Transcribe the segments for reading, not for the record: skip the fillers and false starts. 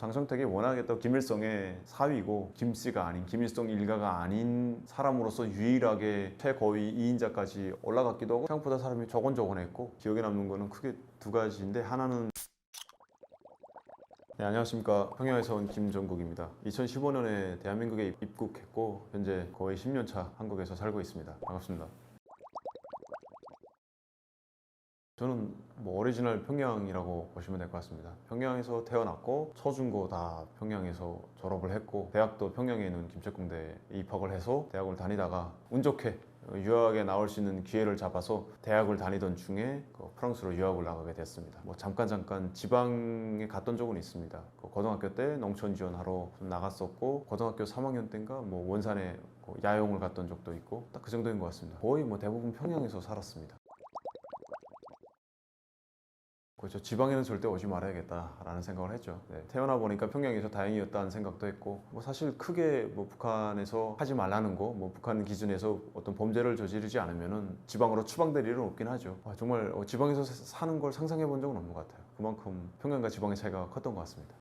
장성택이 워낙에 또 김일성의 사위고 김씨가 아닌 김일성 일가가 아닌 사람으로서 유일하게 최고위 2인자까지 올라갔기도 하고 생각보다 사람이 조곤조곤했고 기억에 남는 거는 크게 두 가지인데 하나는 네, 안녕하십니까. 평양에서 온 김정국입니다. 2015년에 대한민국에 입국했고 현재 거의 10년 차 한국에서 살고 있습니다. 반갑습니다. 저는 뭐 오리지널 평양이라고 보시면 될 것 같습니다. 평양에서 태어났고 초중고 다 평양에서 졸업을 했고 대학도 평양에 있는 김책공대에 입학을 해서 대학을 다니다가 운 좋게 유학에 나올 수 있는 기회를 잡아서 대학을 다니던 중에 프랑스로 유학을 나가게 됐습니다. 뭐 잠깐 지방에 갔던 적은 있습니다. 고등학교 때 농촌 지원하러 좀 나갔었고 고등학교 3학년 때인가 뭐 원산에 야영을 갔던 적도 있고 딱 그 정도인 것 같습니다. 거의 뭐 대부분 평양에서 살았습니다. 그렇죠. 지방에는 절대 오지 말아야겠다라는 생각을 했죠. 네, 태어나 보니까 평양에서 다행이었다는 생각도 했고 뭐 사실 크게 뭐 북한에서 하지 말라는 거, 뭐 북한 기준에서 어떤 범죄를 저지르지 않으면은 지방으로 추방될 일은 없긴 하죠. 정말 지방에서 사는 걸 상상해 본 적은 없는 것 같아요. 그만큼 평양과 지방의 차이가 컸던 것 같습니다.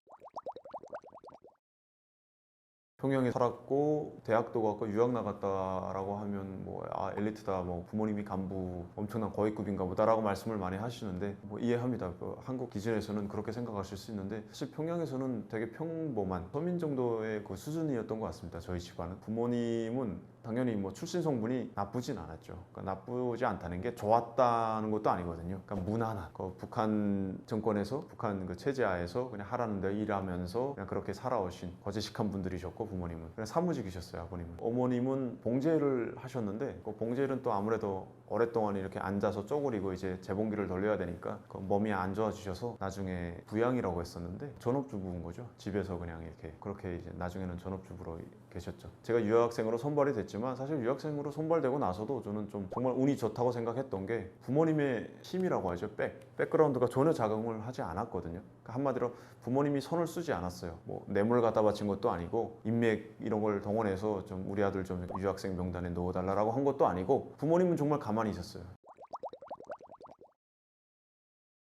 평양에 살았고 대학도 갔고 유학 나갔다라고 하면 뭐 엘리트다, 뭐 부모님이 간부 엄청난 고위급인가 보다라고 말씀을 많이 하시는데 뭐 이해합니다. 한국 기준에서는 그렇게 생각하실 수 있는데 사실 평양에서는 되게 평범한 서민 정도의 그 수준이었던 것 같습니다. 저희 집안은 부모님은 당연히 뭐 출신 성분이 나쁘진 않았죠. 그러니까 나쁘지 않다는 게 좋았다는 것도 아니거든요. 그러니까 무난한 북한 정권에서 북한 그 체제 하에서 그냥 하라는 대로 일하면서 그냥 그렇게 살아오신 거제식한 분들이셨고 부모님은 그냥 사무직이셨어요. 아버님은. 어머님은 봉제를 하셨는데 그 봉제는 또 아무래도 오랫동안 이렇게 앉아서 쪼그리고 이제 재봉기를 돌려야 되니까 그 몸이 안 좋아지셔서 나중에 부양이라고 했었는데 전업주부인 거죠. 집에서 그냥 이렇게 그렇게 이제 나중에는 전업주부로 계셨죠. 제가 유학생으로 선발이 됐지만 사실 유학생으로 선발되고 나서도 저는 좀 정말 운이 좋다고 생각했던 게 부모님의 힘이라고 하죠. 백그라운드가 전혀 작용을 하지 않았거든요. 그러니까 한마디로 부모님이 손을 쓰지 않았어요. 뭐 뇌물 갖다 바친 것도 아니고 인맥 이런 걸 동원해서 좀 우리 아들 좀 유학생 명단에 넣어달라고 한 것도 아니고 부모님은 정말 가만히 있었어요.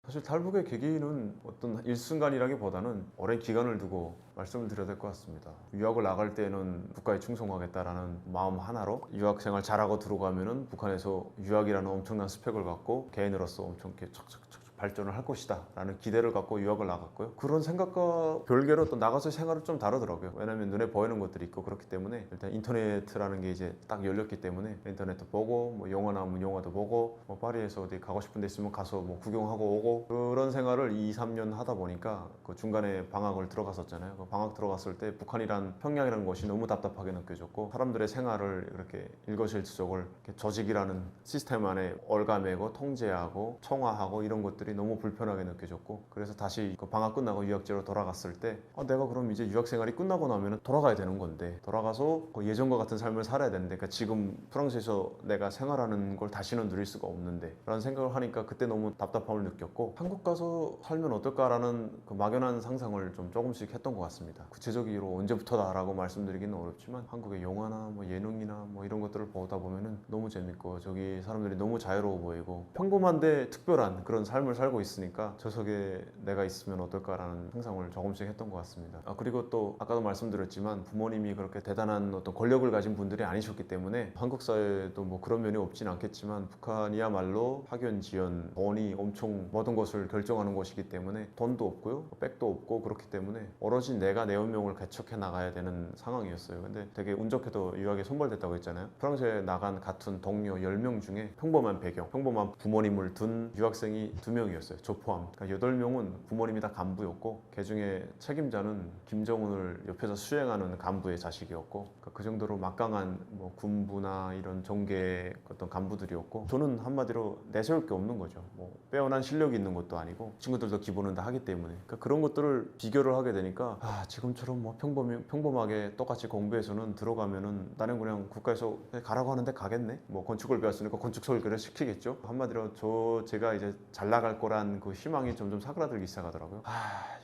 사실 탈북의 계기는 어떤 일순간이라기보다는 오랜 기간을 두고 말씀을 드려야 될 것 같습니다. 유학을 나갈 때는 국가에 충성하겠다라는 마음 하나로 유학생활 잘하고 들어가면은 북한에서 유학이라는 엄청난 스펙을 갖고 개인으로서 엄청 이렇게 척척척 발전을 할 것이다 라는 기대를 갖고 유학을 나갔고요. 그런 생각과 별개로 또 나가서 생활은 좀 다르더라고요. 왜냐면 눈에 보이는 것들이 있고 그렇기 때문에 일단 인터넷이라는 게 이제 딱 열렸기 때문에 인터넷도 보고 뭐 영화 나오면 영화도 보고 뭐 파리에서 어디 가고 싶은 데 있으면 가서 뭐 구경하고 오고 그런 생활을 2, 3년 하다 보니까 그 중간에 방학을 들어갔었잖아요. 그 방학 들어갔을 때 북한이란 평양이라는 곳이 너무 답답하게 느껴졌고 사람들의 생활을 이렇게 일거수일투족을 조직이라는 시스템 안에 올가매고 통제하고 청화하고 이런 것들이 너무 불편하게 느껴졌고 그래서 다시 그 방학 끝나고 유학지로 돌아갔을 때 내가 그럼 이제 유학 생활이 끝나고 나면 돌아가야 되는 건데 돌아가서 그 예전과 같은 삶을 살아야 되는데 그러니까 지금 프랑스에서 내가 생활하는 걸 다시는 누릴 수가 없는데 라는 생각을 하니까 그때 너무 답답함을 느꼈고 한국 가서 살면 어떨까라는 그 막연한 상상을 좀 조금씩 했던 것 같습니다. 구체적으로 언제부터다라고 말씀드리기는 어렵지만 한국의 영화나 뭐 예능이나 뭐 이런 것들을 보다 보면은 너무 재밌고 저기 사람들이 너무 자유로워 보이고 평범한데 특별한 그런 삶을 살고 있으니까 저 속에 내가 있으면 어떨까라는 상상을 조금씩 했던 것 같습니다. 그리고 또 아까도 말씀드렸지만 부모님이 그렇게 대단한 어떤 권력을 가진 분들이 아니셨기 때문에 한국 사회도 뭐 그런 면이 없진 않겠지만 북한이야말로 학연 지연 돈이 엄청 모든 것을 결정하는 곳이기 때문에 돈도 없고요 백도 없고 그렇기 때문에 오로지 내가 내 운명을 개척해 나가야 되는 상황이었어요. 근데 되게 운 좋게도 유학에 선발됐다고 했잖아요. 프랑스에 나간 같은 동료 10명 중에 평범한 배경 평범한 부모님을 둔 유학생이 2명이었어요. 저 포함. 그러니까 8명은 부모님이 다 간부였고 그 중에 책임자는 김정은을 옆에서 수행하는 간부의 자식이었고 그러니까 그 정도로 막강한 뭐 군부나 이런 정계 어떤 간부들이었고 저는 한마디로 내세울 게 없는 거죠. 뭐 빼어난 실력이 있는 것도 아니고 친구들도 기본은 다 하기 때문에 그러니까 그런 것들을 비교를 하게 되니까 지금처럼 뭐 평범하게 똑같이 공부해서는 들어가면은 나는 그냥 국가에서 가라고 하는데 가겠네. 뭐 건축을 배웠으니까 건축 설계를 시키겠죠. 한마디로 제가 이제 잘 나갈 잘할 거란 그 희망이 점점 사그라들기 시작하더라고요.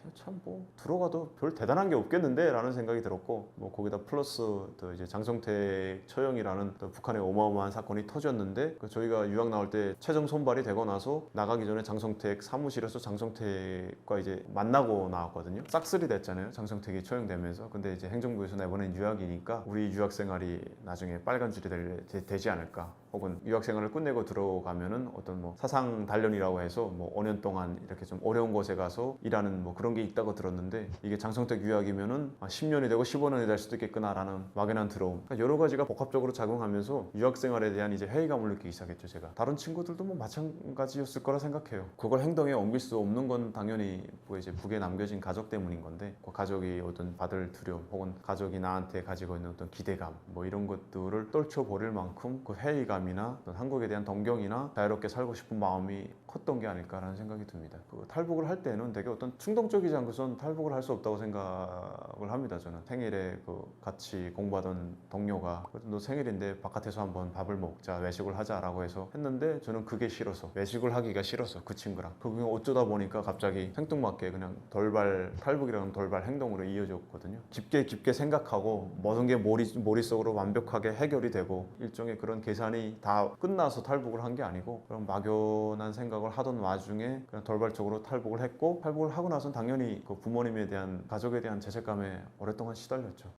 이거 참 뭐 들어가도 별 대단한 게 없겠는데 라는 생각이 들었고, 뭐 거기다 플러스 또 이제 장성택 처형이라는 또 북한의 어마어마한 사건이 터졌는데, 그 저희가 유학 나올 때 최종 손발이 되고 나서 나가기 전에 장성택 사무실에서 장성택과 이제 만나고 나왔거든요. 싹쓸이 됐잖아요, 장성택이 처형되면서. 근데 이제 행정부에서 내보낸 유학이니까 우리 유학 생활이 나중에 빨간 줄이 되지 않을까, 혹은 유학 생활을 끝내고 들어가면은 어떤 뭐 사상 단련이라고 해서 뭐 5년 동안 이렇게 좀 어려운 곳에 가서 일하는 뭐 그런 게 있다고 들었는데, 이게 장성택 유학이면은 10년이 되고 15년이 될 수도 있겠구나라는 막연한 두려움, 그러니까 여러 가지가 복합적으로 작용하면서 유학 생활에 대한 이제 회의감을 느끼기 시작했죠. 제가 다른 친구들도 뭐 마찬가지였을 거라 생각해요. 그걸 행동에 옮길 수 없는 건 당연히 뭐 이제 북에 남겨진 가족 때문인 건데, 그 가족이 어떤 받을 두려움, 혹은 가족이 나한테 가지고 있는 어떤 기대감, 뭐 이런 것들을 떨쳐버릴 만큼 그 회의감이나 어떤 한국에 대한 동경이나 자유롭게 살고 싶은 마음이 컸던 게 아닐까라는 생각이 듭니다. 그 탈북을 할 때는 되게 어떤 충동적이지 않고선 탈북을 할 수 없다고 생각을 합니다. 저는 생일에 그 같이 공부하던 동료가 너 생일인데 바깥에서 한번 밥을 먹자, 외식을 하자라고 해서 했는데, 저는 그게 싫어서, 외식을 하기가 싫어서 그 친구랑, 그게 어쩌다 보니까 갑자기 생뚱맞게 그냥 탈북이라는 돌발 행동으로 이어졌거든요. 깊게 생각하고 모든 게 머릿속으로 완벽하게 해결이 되고 일종의 그런 계산이 다 끝나서 탈북을 한 게 아니고, 그런 막연한 생각을 하던 와중에 그냥 돌발적으로 탈북을 했고, 탈북을 하고 나서는 당연히 그 부모님에 대한, 가족에 대한 죄책감에 오랫동안 시달렸죠.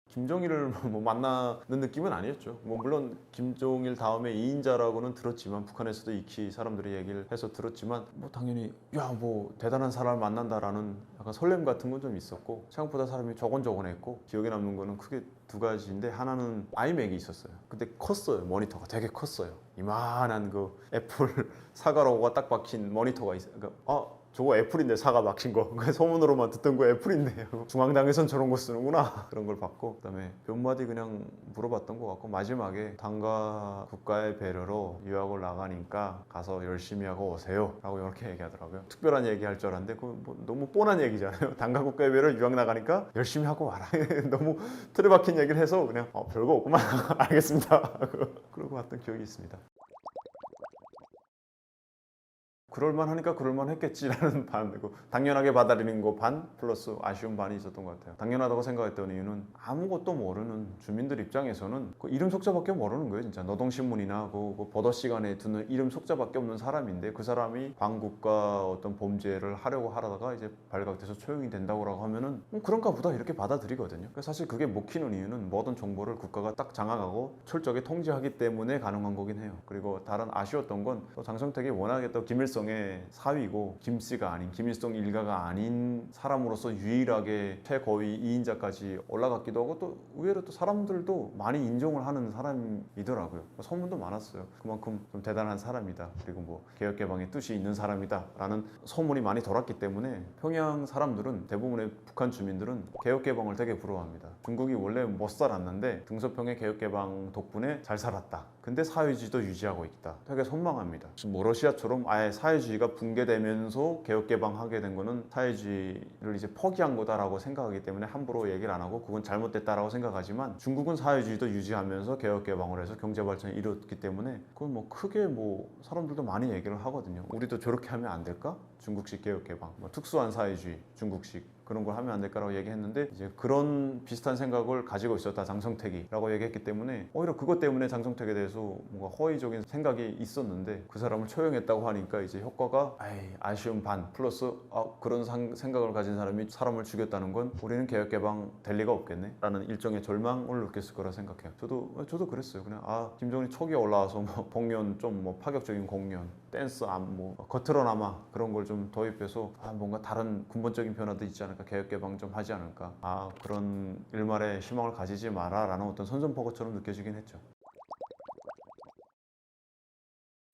김정일을 뭐 만나는 느낌은 아니었죠. 뭐 물론 김정일 다음에 2인자라고는 들었지만, 북한에서도 익히 사람들이 얘기를 해서 들었지만, 뭐 당연히 야 뭐 대단한 사람을 만난다라는 약간 설렘 같은 건 좀 있었고, 생각보다 사람이 조곤조곤했고, 기억에 남는 거는 크게 두 가지인데, 하나는 아이맥이 있었어요. 근데 컸어요. 모니터가 되게 컸어요. 이만한 그 애플 사과 로고가 딱 박힌 모니터가 있어요. 그러니까 저거 애플인데, 사과 막힌 거. 소문으로만 듣던 거 애플인데 중앙당에선 저런 거 쓰는구나 그런 걸 봤고, 그다음에 몇 마디 그냥 물어봤던 것 같고, 마지막에 당과 국가의 배려로 유학을 나가니까 가서 열심히 하고 오세요 라고 이렇게 얘기하더라고요. 특별한 얘기 할 줄 알았는데, 그뭐 너무 뻔한 얘기잖아요. 당과 국가의 배려로 유학 나가니까 열심히 하고 와라. 너무 틀에 박힌 얘기를 해서 그냥 별거 없구만 알겠습니다 그러고 왔던 기억이 있습니다. 그럴만하니까 그럴만했겠지라는 반, 당연하게 받아들이는 거 반 플러스 아쉬운 반이 있었던 것 같아요. 당연하다고 생각했던 이유는, 아무것도 모르는 주민들 입장에서는 그 이름 속자밖에 모르는 거예요. 진짜 노동신문이나 그 보도 시간에 듣는 이름 속자밖에 없는 사람인데, 그 사람이 반국가 어떤 범죄를 하려고 하다가 이제 발각돼서 처형이 된다고 하면은 그런가 보다 이렇게 받아들이거든요. 사실 그게 먹히는 이유는, 모든 정보를 국가가 딱 장악하고 철저하게 통제하기 때문에 가능한 거긴 해요. 그리고 다른 아쉬웠던 건, 또 장성택이 워낙에 또 김일성의 사위고, 김씨가 아닌, 김일성 일가가 아닌 사람으로서 유일하게 최고위 2인자까지 올라갔기도 하고, 또 의외로 또 사람들도 많이 인정을 하는 사람이더라고요. 소문도 많았어요. 그만큼 좀 대단한 사람이다, 그리고 뭐 개혁개방의 뜻이 있는 사람이다 라는 소문이 많이 돌았기 때문에, 평양 사람들은, 대부분의 북한 주민들은 개혁개방을 되게 부러워합니다. 중국이 원래 못 살았는데 등소평의 개혁개방 덕분에 잘 살았다, 근데 사회주의도 유지하고 있다, 되게 선망합니다. 지금 뭐 러시아처럼 아예 사회주의가 붕괴되면서 개혁개방하게 된 거는 사회주의를 이제 포기한 거다라고 생각하기 때문에 함부로 얘기를 안 하고 그건 잘못됐다라고 생각하지만, 중국은 사회주의도 유지하면서 개혁개방을 해서 경제발전을 이뤘기 때문에 그건 뭐 크게 뭐 사람들도 많이 얘기를 하거든요. 우리도 저렇게 하면 안 될까? 중국식 개혁개방, 뭐 특수한 사회주의, 중국식 그런 걸 하면 안 될까라고 얘기했는데, 이제 그런 비슷한 생각을 가지고 있었다 장성택이라고 얘기했기 때문에, 오히려 그것 때문에 장성택에 대해서 뭔가 허위적인 생각이 있었는데, 그 사람을 처형했다고 하니까 이제 효과가 아쉬운 반 플러스 그런 생각을 가진 사람이 사람을 죽였다는 건 우리는 개혁개방 될 리가 없겠네 라는 일종의 절망을 느꼈을 거라 생각해요. 저도 그랬어요. 그냥 김정은이 초기에 올라와서 뭐 공연, 좀 뭐 파격적인 공연, 댄스, 뭐 겉으로나마 그런 걸 좀 도입해서 뭔가 다른 근본적인 변화도 있지 않을까, 개혁개방 좀 하지 않을까, 그런 일말의 희망을 가지지 마라 라는 어떤 선전포고처럼 느껴지긴 했죠.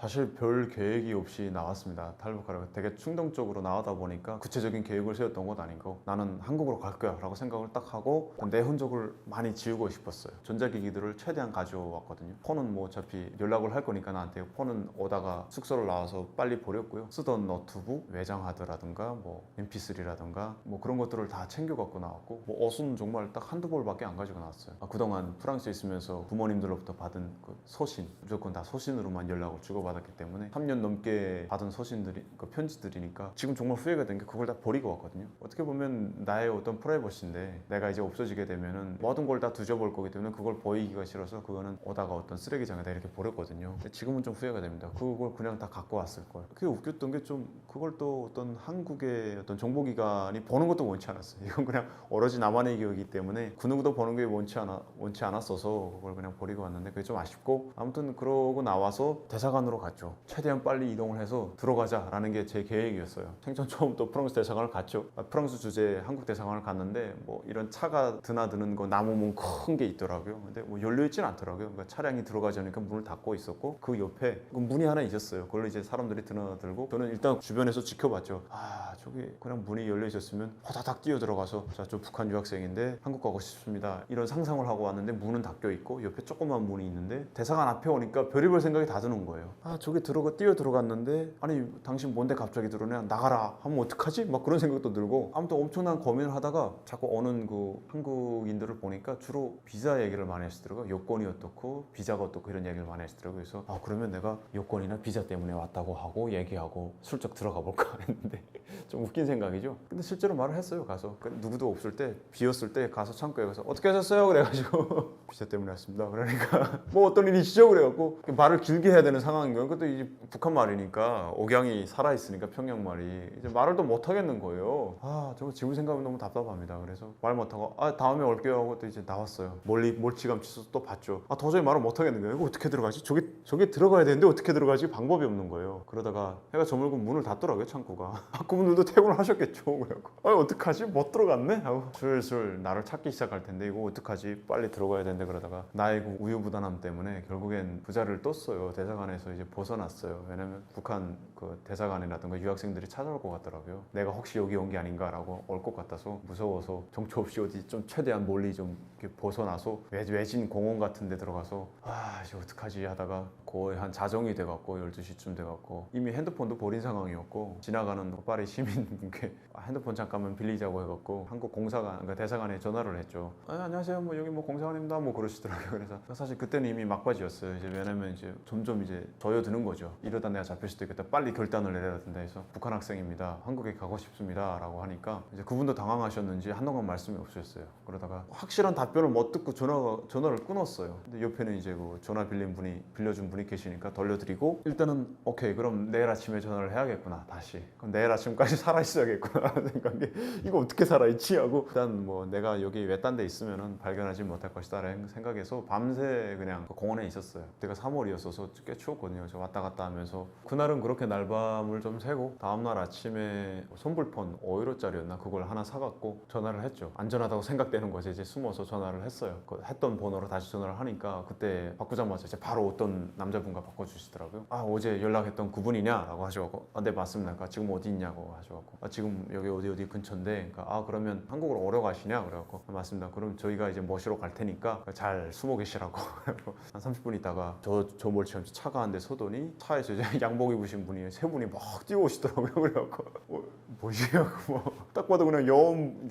사실 별 계획이 없이 나왔습니다. 탈북하려고 되게 충동적으로 나오다 보니까 구체적인 계획을 세웠던 것 아니고, 나는 한국으로 갈 거야 라고 생각을 딱 하고 내 흔적을 많이 지우고 싶었어요. 전자기기들을 최대한 가져왔거든요. 폰은 뭐 어차피 연락을 할 거니까 나한테, 폰은 오다가 숙소를 나와서 빨리 버렸고요. 쓰던 노트북, 외장하드라든가 뭐 mp3라든가 뭐 그런 것들을 다 챙겨 갖고 나왔고, 뭐 옷은 정말 딱 한두 벌밖에 안 가지고 나왔어요. 그동안 프랑스에 있으면서 부모님들로부터 받은 그 소신, 무조건 다 소신으로만 연락을 주고받았 받았기 때문에 3년 넘게 받은 서신들이 그 편지들이니까 지금 정말 후회가 된 게 그걸 다 버리고 왔거든요. 어떻게 보면 나의 어떤 프라이버시인데 내가 이제 없어지게 되면은 모든 걸 다 뒤져볼 거기 때문에 그걸 보이기가 싫어서 그거는 오다가 어떤 쓰레기장에다 이렇게 버렸거든요. 근데 지금은 좀 후회가 됩니다. 그걸 그냥 다 갖고 왔을 걸. 그게 웃겼던 게 좀 그걸 또 어떤 한국의 어떤 정보기관이 보는 것도 원치 않았어요. 이건 그냥 오로지 나만의 기억이기 때문에 그 누구도 보는 게 원치 않았어서 그걸 그냥 버리고 왔는데 그게 좀 아쉽고, 아무튼 그러고 나와서 대사관으로 갔죠. 최대한 빨리 이동을 해서 들어가자라는 게 제 계획이었어요. 생전 처음 또 프랑스 대사관을 갔죠. 프랑스 주재 한국 대사관을 갔는데 뭐 이런 차가 드나드는 거 나무 문 큰 게 있더라고요. 근데 뭐 열려 있진 않더라고요. 그러니까 차량이 들어가지 않으니까 문을 닫고 있었고 그 옆에 문이 하나 있었어요. 그걸로 이제 사람들이 드나들고 저는 일단 주변에서 지켜봤죠. 아, 저기 그냥 문이 열려 있었으면 호다닥 뛰어 들어가서 자, 저 북한 유학생인데 한국 가고 싶습니다, 이런 상상을 하고 왔는데 문은 닫혀 있고 옆에 조그만 문이 있는데 대사관 앞에 오니까 별의별 생각이 다 드는 거예요. 아, 저기 뛰어 들어갔는데 아니 당신 뭔데 갑자기 들어오냐, 나가라 하면 어떡하지? 막 그런 생각도 들고, 아무튼 엄청난 고민을 하다가 자꾸 오는 그 한국인들을 보니까 주로 비자 얘기를 많이 하시더라고요. 여권이 어떻고 비자가 어떻고 이런 얘기를 많이 하시더라고요. 그래서 아, 그러면 내가 여권이나 비자 때문에 왔다고 하고 얘기하고 슬쩍 들어가 볼까 했는데 좀 웃긴 생각이죠. 근데 실제로 말을 했어요. 가서 누구도 없을 때, 비었을 때 가서 창고에 가서 어떻게 하셨어요? 그래가지고 비자 때문에 왔습니다. 그러니까 뭐 어떤 일이시죠? 그래갖고 말을 길게 해야 되는 상황인 거예요. 그것도 이제 북한 말이니까 억양이 살아있으니까 평양 말이 이제 말을 또 못 하겠는 거예요. 아, 저거 지금 생각하면 너무 답답합니다. 그래서 말 못하고 아, 다음에 올게요 하고 또 이제 나왔어요. 멀리 몰치감치서 또 봤죠. 아, 도저히 말을 못 하겠는 거예요. 이거 어떻게 들어가지? 저게 들어가야 되는데 어떻게 들어가지? 방법이 없는 거예요. 그러다가 해가 저물고 문을 닫더라고요, 창구가. 아, 그분들도 퇴근을 하셨겠죠. 그래갖고 아, 어떡하지? 못 들어갔네? 하고 슬슬 나를 찾기 시작할 텐데 이거 어떡하지? 빨리 들어가야 되는데, 그러다가 나의 그 우유부단함 때문에 결국엔 부자를 떴어요. 대사관에서 이제 벗어났어요. 왜냐면 북한 그 대사관이라든가 유학생들이 찾아올 것 같더라고요. 내가 혹시 여기 온 게 아닌가라고 올 것 같아서 무서워서 정처 없이 어디 좀 최대한 멀리 좀 이렇게 벗어나서 외진 공원 같은 데 들어가서 아, 이제 어떡하지 하다가 거의 한 자정이 돼갖고 12시쯤 돼갖고 이미 핸드폰도 버린 상황이었고 지나가는 파리 시민분께 핸드폰 잠깐만 빌리자고 해갖고 한국 공사관, 그러니까 대사관에 전화를 했죠. 아, 안녕하세요, 뭐 여기 뭐 공사관입니다, 뭐 그러시더라고요. 그래서 사실 그때는 이미 막바지였어요. 이제 왜냐면 이제 점점 이제 조여드는 거죠. 이러다 내가 잡힐 수도 있겠다, 빨리 결단을 내려야 된다 해서 북한 학생입니다, 한국에 가고 싶습니다 라고 하니까 이제 그분도 당황하셨는지 한동안 말씀이 없으셨어요. 그러다가 확실한 답변을 못 듣고 전화를 끊었어요. 근데 옆에는 이제 그 전화 빌려준 분이 계시니까 돌려드리고, 일단은 오케이, 그럼 내일 아침에 전화를 해야겠구나, 다시. 그럼 내일 아침까지 살아있어야겠구나 하는 생각에 이거 어떻게 살아있지 하고, 일단 뭐 내가 여기 외딴 데 있으면은 발견하지 못할 것이다 라는 생각에서 밤새 그냥 그 공원에 있었어요. 그때가 3월이었어서 꽤 추웠거든요. 저 왔다 갔다 하면서 그날은 그렇게 날밤을 좀 새고 다음날 아침에 손불폰 5유로짜리였나 그걸 하나 사갖고 전화를 했죠. 안전하다고 생각되는 곳에 이제 숨어서 전화를 했어요. 그 했던 번호로 다시 전화를 하니까 그때 바꾸자마자 이제 바로 어떤 남자분과 바꿔주시더라고요. 아, 어제 연락했던 그분이냐? 라고 하셔갖고 아, 네 맞습니다. 그러니까 지금 어디 있냐고 하셔갖고 아, 지금 여기 어디 근처인데, 그러니까 아, 그러면 한국으로 오러 가시냐? 그래갖고 아, 맞습니다. 그럼 저희가 이제 모시러 갈 테니까 잘 숨어 계시라고 한 30분 있다가 저 멀찌감치 차가 한 대 서더니 차에서 이제 양복 입으신 분이 세 분이 막 뛰어오시더라고요. 그래갖고 뭐시냐고 딱 봐도 그냥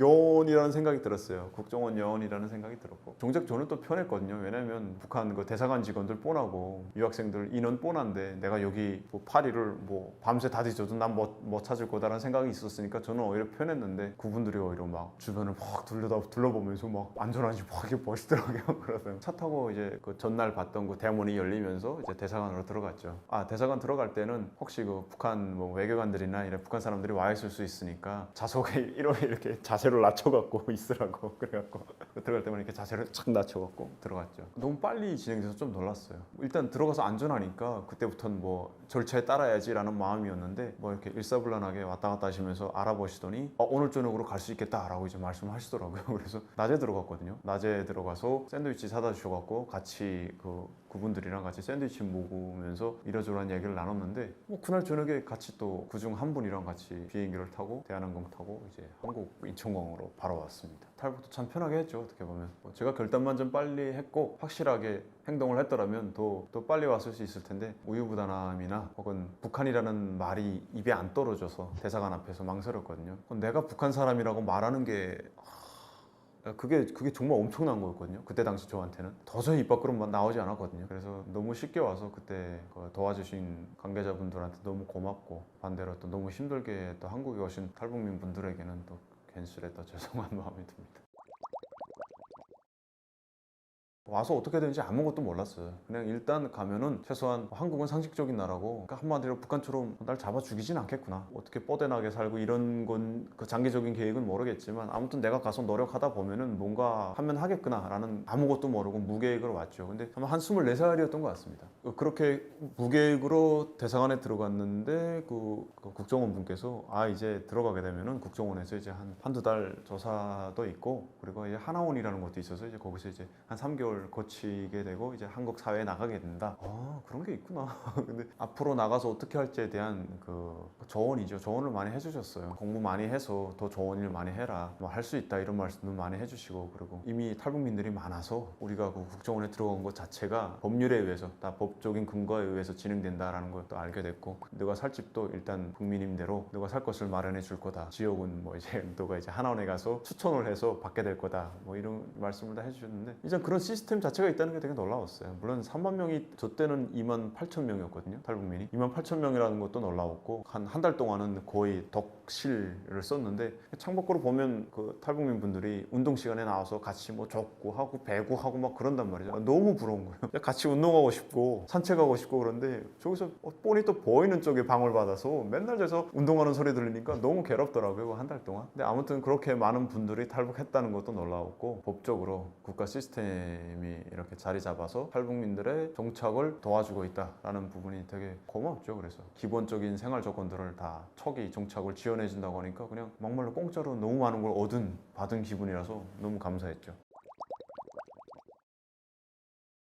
요원이라는 생각이 들었어요. 국정원 요원이라는 생각이 들었고, 정작 저는 또 편했거든요. 왜냐면 북한 그 대사관 직원들 뻔하고 유학생들 인원 뻔한데 내가 여기 뭐 파리를 뭐 밤새 다 뒤져도 난 못 찾을 거다라는 생각이 있었으니까 저는 오히려 편했는데 그분들이 오히려 막 주변을 막 둘러보면서 막 안전한지 막 이렇게 보시더라고요. 그래서 차 타고 이제 그 전날 봤던 그 대문이 열리면서 이제 대사관으로 들어갔죠. 아, 대사관 들어갈 때는 혹시 그 북한 뭐 외교관들이나 이런 북한 사람들이 와 있을 수 있으니까 좌석에 이렇게 자세를 낮춰갖고 있으라고 그래갖고 들어갈 때만 이렇게 자세를 착 낮춰갖고 들어갔죠. 너무 빨리 진행돼서 좀 놀랐어요. 일단 들어가서 안전하니까 그때부터는 뭐 절차에 따라야지라는 마음이었는데 뭐 이렇게 일사불란하게 왔다 갔다 하시면서 알아보시더니 오늘 저녁으로 갈 수 있겠다라고 이제 말씀하시더라고요. 그래서 낮에 들어갔거든요. 낮에 들어가서 샌드위치 사다 주셔갖고 같이 그분들이랑 같이 샌드위치 먹으면서 이러저러한 얘기를 나눴는데 뭐 그날 저녁에 같이 또 그중 한 분이랑 같이 비행기를 타고 대한항공 타고 이제 한국 인천공항으로 바로 왔습니다. 탈북도 참 편하게 했죠. 어떻게 보면 제가 결단만 좀 빨리 했고 확실하게 행동을 했더라면 더 빨리 왔을 수 있을 텐데 우유부단함이나 혹은 북한이라는 말이 입에 안 떨어져서 대사관 앞에서 망설였거든요. 내가 북한 사람이라고 말하는 게 그게 정말 엄청난 거였거든요. 그때 당시 저한테는 도저히 입 밖으로 나오지 않았거든요. 그래서 너무 쉽게 와서 그때 도와주신 관계자분들한테 너무 고맙고, 반대로 또 너무 힘들게 또 한국에 오신 탈북민 분들에게는 또 괜스레 또 죄송한 마음이 듭니다. 와서 어떻게 되는지 아무것도 몰랐어요. 그냥 일단 가면은 최소한 한국은 상식적인 나라고, 그러니까 한마디로 북한처럼 날 잡아 죽이진 않겠구나, 어떻게 뻗어나게 살고 이런 건 그 장기적인 계획은 모르겠지만 아무튼 내가 가서 노력하다 보면은 뭔가 하면 하겠구나 라는, 아무것도 모르고 무계획으로 왔죠. 근데 아마 한 24살이었던 것 같습니다. 그렇게 무계획으로 대사관에 들어갔는데 그 국정원 분께서 이제 들어가게 되면은 국정원에서 이제 한두 달 조사도 있고, 그리고 이제 하나원이라는 것도 있어서 이제 거기서 이제 한 3개월 거치게 되고 이제 한국 사회에 나가게 된다. 그런 게 있구나. 근데 앞으로 나가서 어떻게 할지에 대한 그 조언이죠. 조언을 많이 해주셨어요. 공부 많이 해서 더 좋은 일 많이 해라, 뭐 할 수 있다, 이런 말씀도 많이 해주시고, 그리고 이미 탈북민들이 많아서 우리가 그 국정원에 들어간 것 자체가 법률에 의해서, 다 법적인 근거에 의해서 진행된다라는 것도 알게 됐고, 너가 살 집도 일단 국민임대로 너가 살 것을 마련해 줄 거다. 지역은 뭐 이제 너가 이제 하나원에 가서 추천을 해서 받게 될 거다. 뭐 이런 말씀을 다 해주셨는데, 이제 그런 시스템 자체가 있다는 게 되게 놀라웠어요. 물론 3만 명이, 저 때는 2만 8천 명이었거든요. 탈북민이 2만 8천 명이라는 것도 놀라웠고, 한 달 동안은 거의 덕실을 썼는데, 창밖으로 보면 그 탈북민 분들이 운동 시간에 나와서 같이 뭐 족구하고 배구하고 막 그런단 말이죠. 너무 부러운 거예요. 같이 운동하고 싶고 산책하고 싶고, 그런데 저기서 뻔히 또 보이는 쪽에 방을 받아서 맨날 저서 운동하는 소리 들으니까 너무 괴롭더라고요. 한 달 동안. 근데 아무튼 그렇게 많은 분들이 탈북했다는 것도 놀라웠고, 법적으로 국가 시스템이 이렇게 자리 잡아서 탈북민들의 정착을 도와주고 있다라는 부분이 되게 고맙죠. 그래서 기본적인 생활 조건들을 다 초기 정착을 지원해 준다고 하니까 그냥 막말로 공짜로 너무 많은 걸 받은 기분이라서 너무 감사했죠.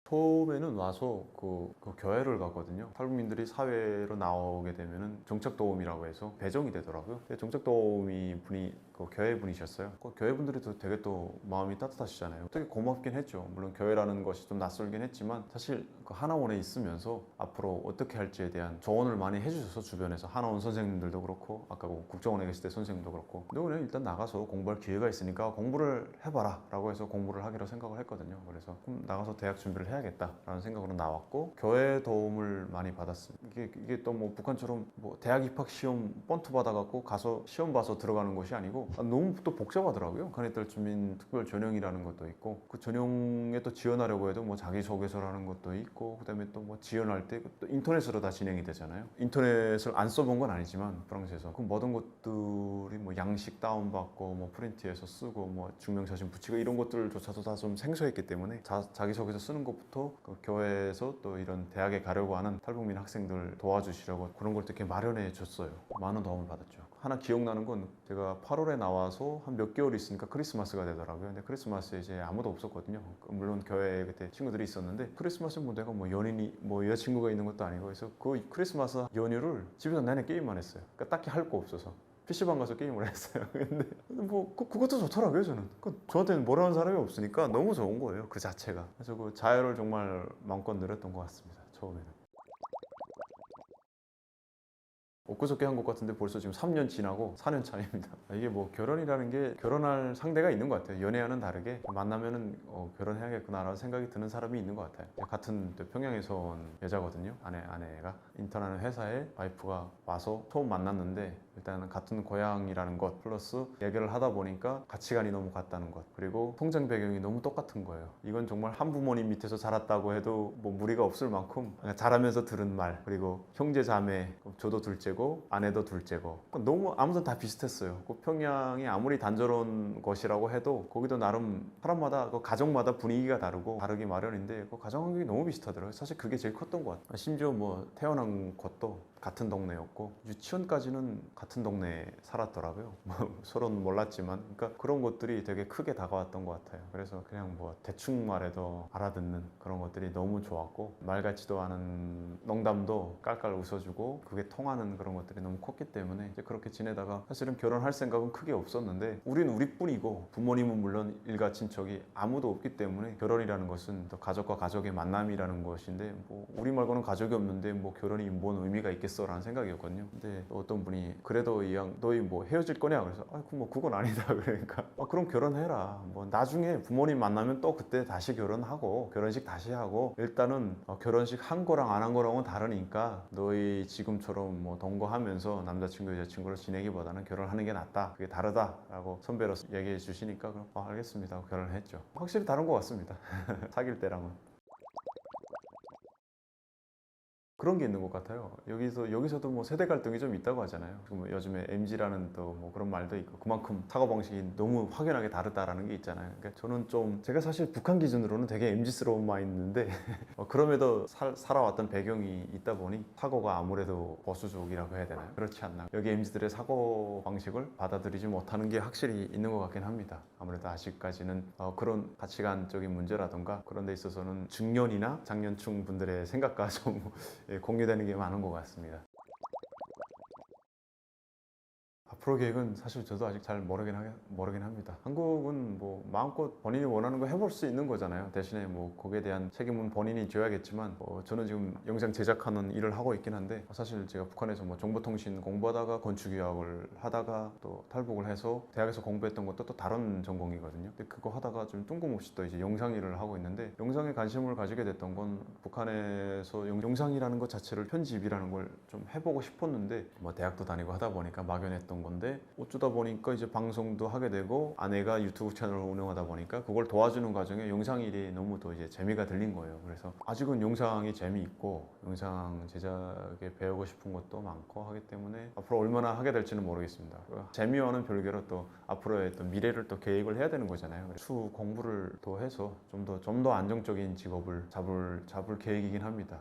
처음에는 와서 그 교회를 갔거든요. 탈북민들이 사회로 나오게 되면은 정착도우미라고 해서 배정이 되더라고요. 정착도우미 분이 그 교회 분이셨어요. 그 교회 분들이 되게 또 마음이 따뜻하시잖아요. 되게 고맙긴 했죠. 물론 교회라는 것이 좀 낯설긴 했지만, 사실 그 하나원에 있으면서 앞으로 어떻게 할지에 대한 조언을 많이 해주셔서, 주변에서 하나원 선생님들도 그렇고, 아까 그 국정원에 계실 때 선생님도 그렇고, 너 그냥 일단 나가서 공부할 기회가 있으니까 공부를 해봐라 라고 해서 공부를 하기로 생각을 했거든요. 그래서 그럼 나가서 대학 준비를 해야겠다라는 생각으로 나왔고, 교회 도움을 많이 받았습니다. 이게 또 뭐 북한처럼 뭐 대학 입학 시험 번트 받아갖고 가서 시험 봐서 들어가는 것이 아니고, 너무 또 복잡하더라고요. 북한의딸 주민 특별 전형이라는 것도 있고, 그 전형에 또 지원하려고 해도 뭐 자기소개서라는 것도 있고, 그다음에 또 뭐 지원할 때 또 인터넷으로 다 진행이 되잖아요. 인터넷을 안 써본 건 아니지만 프랑스에서 그 모든 것들이 뭐 양식 다운받고 뭐 프린트해서 쓰고 뭐 증명사진 붙이고 이런 것들조차도 다 좀 생소했기 때문에, 자기소개서 쓰는 것부터 그 교회에서 또 이런 대학에 가려고 하는 탈북민 학생들 도와주시려고 그런 걸 이렇게 마련해 줬어요. 많은 도움을 받았죠. 하나 기억나는 건, 제가 8월에 나와서 한 몇 개월 있으니까 크리스마스가 되더라고요. 근데 크리스마스에 이제 아무도 없었거든요. 물론 교회에 그때 친구들이 있었는데, 크리스마스 뭐 내가 뭐 연인이 뭐 여자친구가 있는 것도 아니고, 그래서 그 크리스마스 연휴를 집에서 내내 게임만 했어요. 그러니까 딱히 할 거 없어서 PC방 가서 게임을 했어요. 근데 뭐 그것도 좋더라고요. 저는 저한테는 뭐라는 사람이 없으니까 너무 좋은 거예요, 그 자체가. 그래서 그 자유를 정말 마음껏 누렸던 것 같습니다, 처음에는. 엊그저께 한 것 같은데 벌써 지금 3년 지나고 4년 차입니다. 이게 뭐 결혼이라는 게 결혼할 상대가 있는 것 같아요. 연애와는 다르게 만나면은 결혼해야겠구나라는 생각이 드는 사람이 있는 것 같아요. 같은 또 평양에서 온 여자거든요. 아내가 인턴하는 회사에 와이프가 와서 처음 만났는데, 일단은 같은 고향이라는 것 플러스 얘기를 하다 보니까 가치관이 너무 같다는 것, 그리고 성장 배경이 너무 똑같은 거예요. 이건 정말 한 부모님 밑에서 자랐다고 해도 뭐 무리가 없을 만큼 자라면서 들은 말, 그리고 형제 자매, 저도 둘째고 아내도 둘째고, 너무 아무튼 다 비슷했어요. 그 평양이 아무리 단조로운 것이라고 해도 거기도 나름 사람마다 그 가정마다 분위기가 다르기 마련인데, 그 가정 환경이 너무 비슷하더라고요. 사실 그게 제일 컸던 것 같아요. 심지어 뭐 태어난 곳도 같은 동네였고, 유치원까지는 같은 동네에 살았더라고요. 뭐 서로는 몰랐지만, 그러니까 그런 것들이 되게 크게 다가왔던 것 같아요. 그래서 그냥 뭐 대충 말해도 알아듣는 그런 것들이 너무 좋았고, 말 같지도 않은 농담도 깔깔 웃어주고, 그게 통하는 그런 것들이 너무 컸기 때문에 이제 그렇게 지내다가, 사실은 결혼할 생각은 크게 없었는데, 우린 우리뿐이고 부모님은 물론 일가 친척이 아무도 없기 때문에, 결혼이라는 것은 또 가족과 가족의 만남이라는 것인데, 뭐 우리 말고는 가족이 없는데 뭐 결혼이 뭔 의미가 있겠습니까? 되겠어 라는 생각이었거든요. 근데 어떤 분이 그래도 이왕 너희 뭐 헤어질 거냐 그래서 뭐 그건 아니다 그러니까 그럼 결혼해라. 뭐 나중에 부모님 만나면 또 그때 다시 결혼하고 결혼식 다시 하고 일단은 결혼식 한 거랑 안 한 거랑은 다르니까 너희 지금처럼 뭐 동거하면서 남자친구 여자친구로 지내기보다는 결혼하는 게 낫다. 그게 다르다라고 선배로서 얘기해 주시니까 그럼 알겠습니다 하고 결혼을 했죠. 확실히 다른 것 같습니다. 사귈 때랑은. 그런 게 있는 것 같아요. 여기서도 뭐 세대 갈등이 좀 있다고 하잖아요. 뭐 요즘에 MZ라는 또 뭐 그런 말도 있고 그만큼 사고방식이 너무 확연하게 다르다라는 게 있잖아요. 그러니까 저는 좀 제가 사실 북한 기준으로는 되게 MZ스러운 마인드인데 그럼에도 살아왔던 배경이 있다 보니 사고가 아무래도 보수적이라고 해야 되나요? 그렇지 않나. 여기 MZ들의 사고방식을 받아들이지 못하는 게 확실히 있는 것 같긴 합니다. 아무래도 아직까지는 그런 가치관적인 문제라던가 그런 데 있어서는 중년이나 장년층 분들의 생각과 좀 공유되는 게 많은 것 같습니다. 앞으로 계획은 사실 저도 아직 잘 모르긴 합니다. 한국은 뭐 마음껏 본인이 원하는 거 해볼 수 있는 거잖아요. 대신에 뭐 거기에 대한 책임은 본인이 져야겠지만 저는 지금 영상 제작하는 일을 하고 있긴 한데 사실 제가 북한에서 뭐 정보통신 공부하다가 건축 유학을 하다가 또 탈북을 해서 대학에서 공부했던 것도 또 다른 전공이거든요. 근데 그거 하다가 좀 뜬금없이 또 이제 영상 일을 하고 있는데 영상에 관심을 가지게 됐던 건 북한에서 영상이라는 것 자체를 편집이라는 걸 좀 해보고 싶었는데 뭐 대학도 다니고 하다 보니까 막연했던 건데 어쩌다 보니까 이제 방송도 하게 되고 아내가 유튜브 채널을 운영하다 보니까 그걸 도와주는 과정에 영상 일이 너무 또 이제 재미가 들린 거예요. 그래서 아직은 영상이 재미있고 영상 제작에 배우고 싶은 것도 많고 하기 때문에 앞으로 얼마나 하게 될지는 모르겠습니다. 재미와는 별개로 또 앞으로의 또 미래를 또 계획을 해야 되는 거잖아요. 추후 공부를 또 해서 좀 더 안정적인 직업을 잡을 계획이긴 합니다.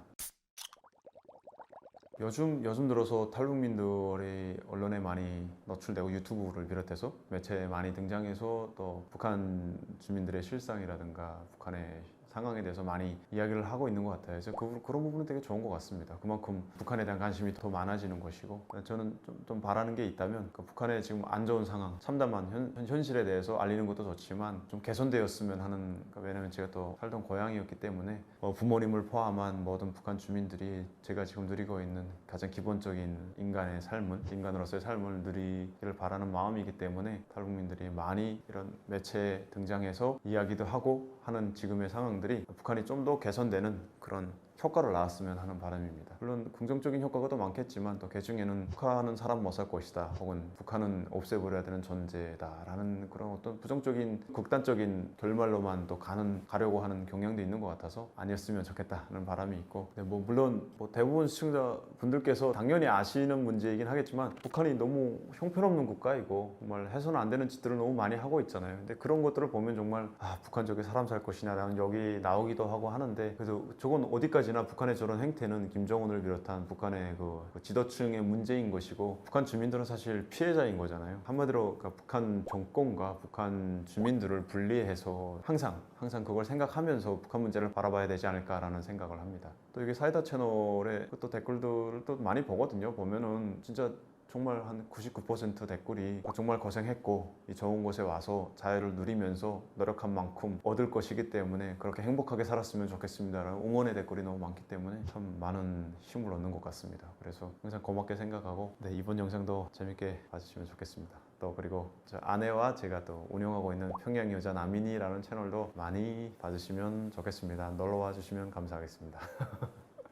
요즘 들어서 탈북민들이 언론에 많이 노출되고 유튜브를 비롯해서 매체에 많이 등장해서 또 북한 주민들의 실상이라든가 북한의 상황에 대해서 많이 이야기를 하고 있는 것 같아요. 그래서 그런 부분은 되게 좋은 것 같습니다. 그만큼 북한에 대한 관심이 더 많아지는 것이고 저는 좀 바라는 게 있다면 북한의 지금 안 좋은 상황, 참담한 현실에 대해서 알리는 것도 좋지만 좀 개선되었으면 하는 왜냐면 제가 또 살던 고향이었기 때문에 부모님을 포함한 모든 북한 주민들이 제가 지금 누리고 있는 가장 기본적인 인간으로서의 삶을 누리기를 바라는 마음이기 때문에 탈북민들이 많이 이런 매체에 등장해서 이야기도 하고 하는 지금의 상황들이 북한이 좀 더 개선되는 그런 효과를 낳았으면 하는 바람입니다. 물론 긍정적인 효과가 더 많겠지만 또 그중에는 북한은 사람 못 살 것이다 혹은 북한은 없애버려야 되는 존재다라는 그런 어떤 부정적인 극단적인 결말로만 또 가려고 하는 경향도 있는 것 같아서 아니었으면 좋겠다는 바람이 있고 물론 대부분 시청자분들께서 당연히 아시는 문제이긴 하겠지만 북한이 너무 형편없는 국가이고 정말 해서는 안 되는 짓들을 너무 많이 하고 있잖아요. 근데 그런 것들을 보면 정말 북한 저게 사람 살 것이냐라는 여기 나오기도 하고 하는데 그래서 저건 어디까지나 북한의 저런 행태는 김정은을 비롯한 북한의 그 지도층의 문제인 것이고 북한 주민들은 사실 피해자인 거잖아요. 한마디로 그러니까 북한 정권과 북한 주민들을 분리해서 항상 그걸 생각하면서 북한 문제를 바라봐야 되지 않을까라는 생각을 합니다. 또 이게 사이다 채널에 또 댓글들을 또 많이 보거든요. 보면은 진짜 정말 한 99% 댓글이 정말 고생했고 이 좋은 곳에 와서 자유를 누리면서 노력한 만큼 얻을 것이기 때문에 그렇게 행복하게 살았으면 좋겠습니다라는 응원의 댓글이 너무 많기 때문에 참 많은 힘을 얻는 것 같습니다. 그래서 항상 고맙게 생각하고 이번 영상도 재밌게 봐주시면 좋겠습니다. 또 그리고 저 아내와 제가 또 운영하고 있는 평양 여자 남인이라는 채널도 많이 봐주시면 좋겠습니다. 놀러와 주시면 감사하겠습니다.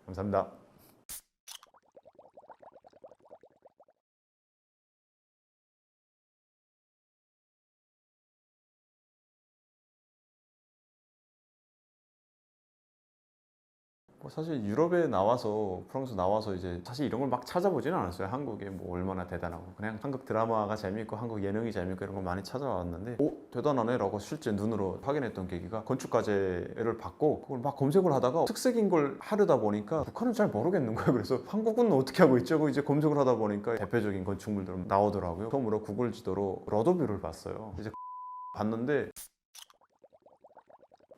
감사합니다. 사실 유럽에 나와서 프랑스 나와서 이제 사실 이런 걸 막 찾아보지는 않았어요. 한국에 뭐 얼마나 대단하고 그냥 한국 드라마가 재밌고 한국 예능이 재밌고 이런 걸 많이 찾아왔는데 대단하네 라고 실제 눈으로 확인했던 계기가 건축과제를 받고 그걸 막 검색을 하다가 특색인 걸 하려다 보니까 북한은 잘 모르겠는 거예요. 그래서 한국은 어떻게 하고 있죠? 이제 검색을 하다 보니까 대표적인 건축물들 나오더라고요. 처음으로 구글 지도로 로드뷰를 봤어요. 이제 봤는데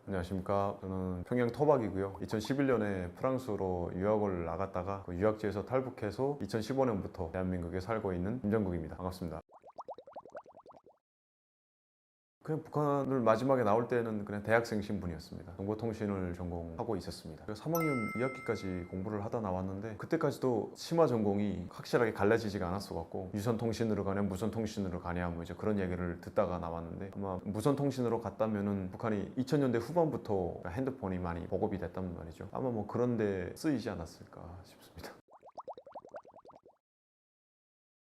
안녕하십니까. 저는 평양 토박이고요. 2011년에 프랑스로 유학을 나갔다가 그 유학지에서 탈북해서 2015년부터 대한민국에 살고 있는 김정국입니다. 반갑습니다. 그냥 북한을 마지막에 나올 때는 그냥 대학생 신분이었습니다. 정보통신을 전공하고 있었습니다. 3학년 2학기까지 공부를 하다 나왔는데 그때까지도 심화 전공이 확실하게 갈라지지가 않았어갖고 유선통신으로 가냐 무선통신으로 가냐 뭐 이제 그런 얘기를 듣다가 나왔는데 아마 무선통신으로 갔다면은 북한이 2000년대 후반부터 핸드폰이 많이 보급이 됐단 말이죠. 아마 뭐 그런 데 쓰이지 않았을까 싶습니다.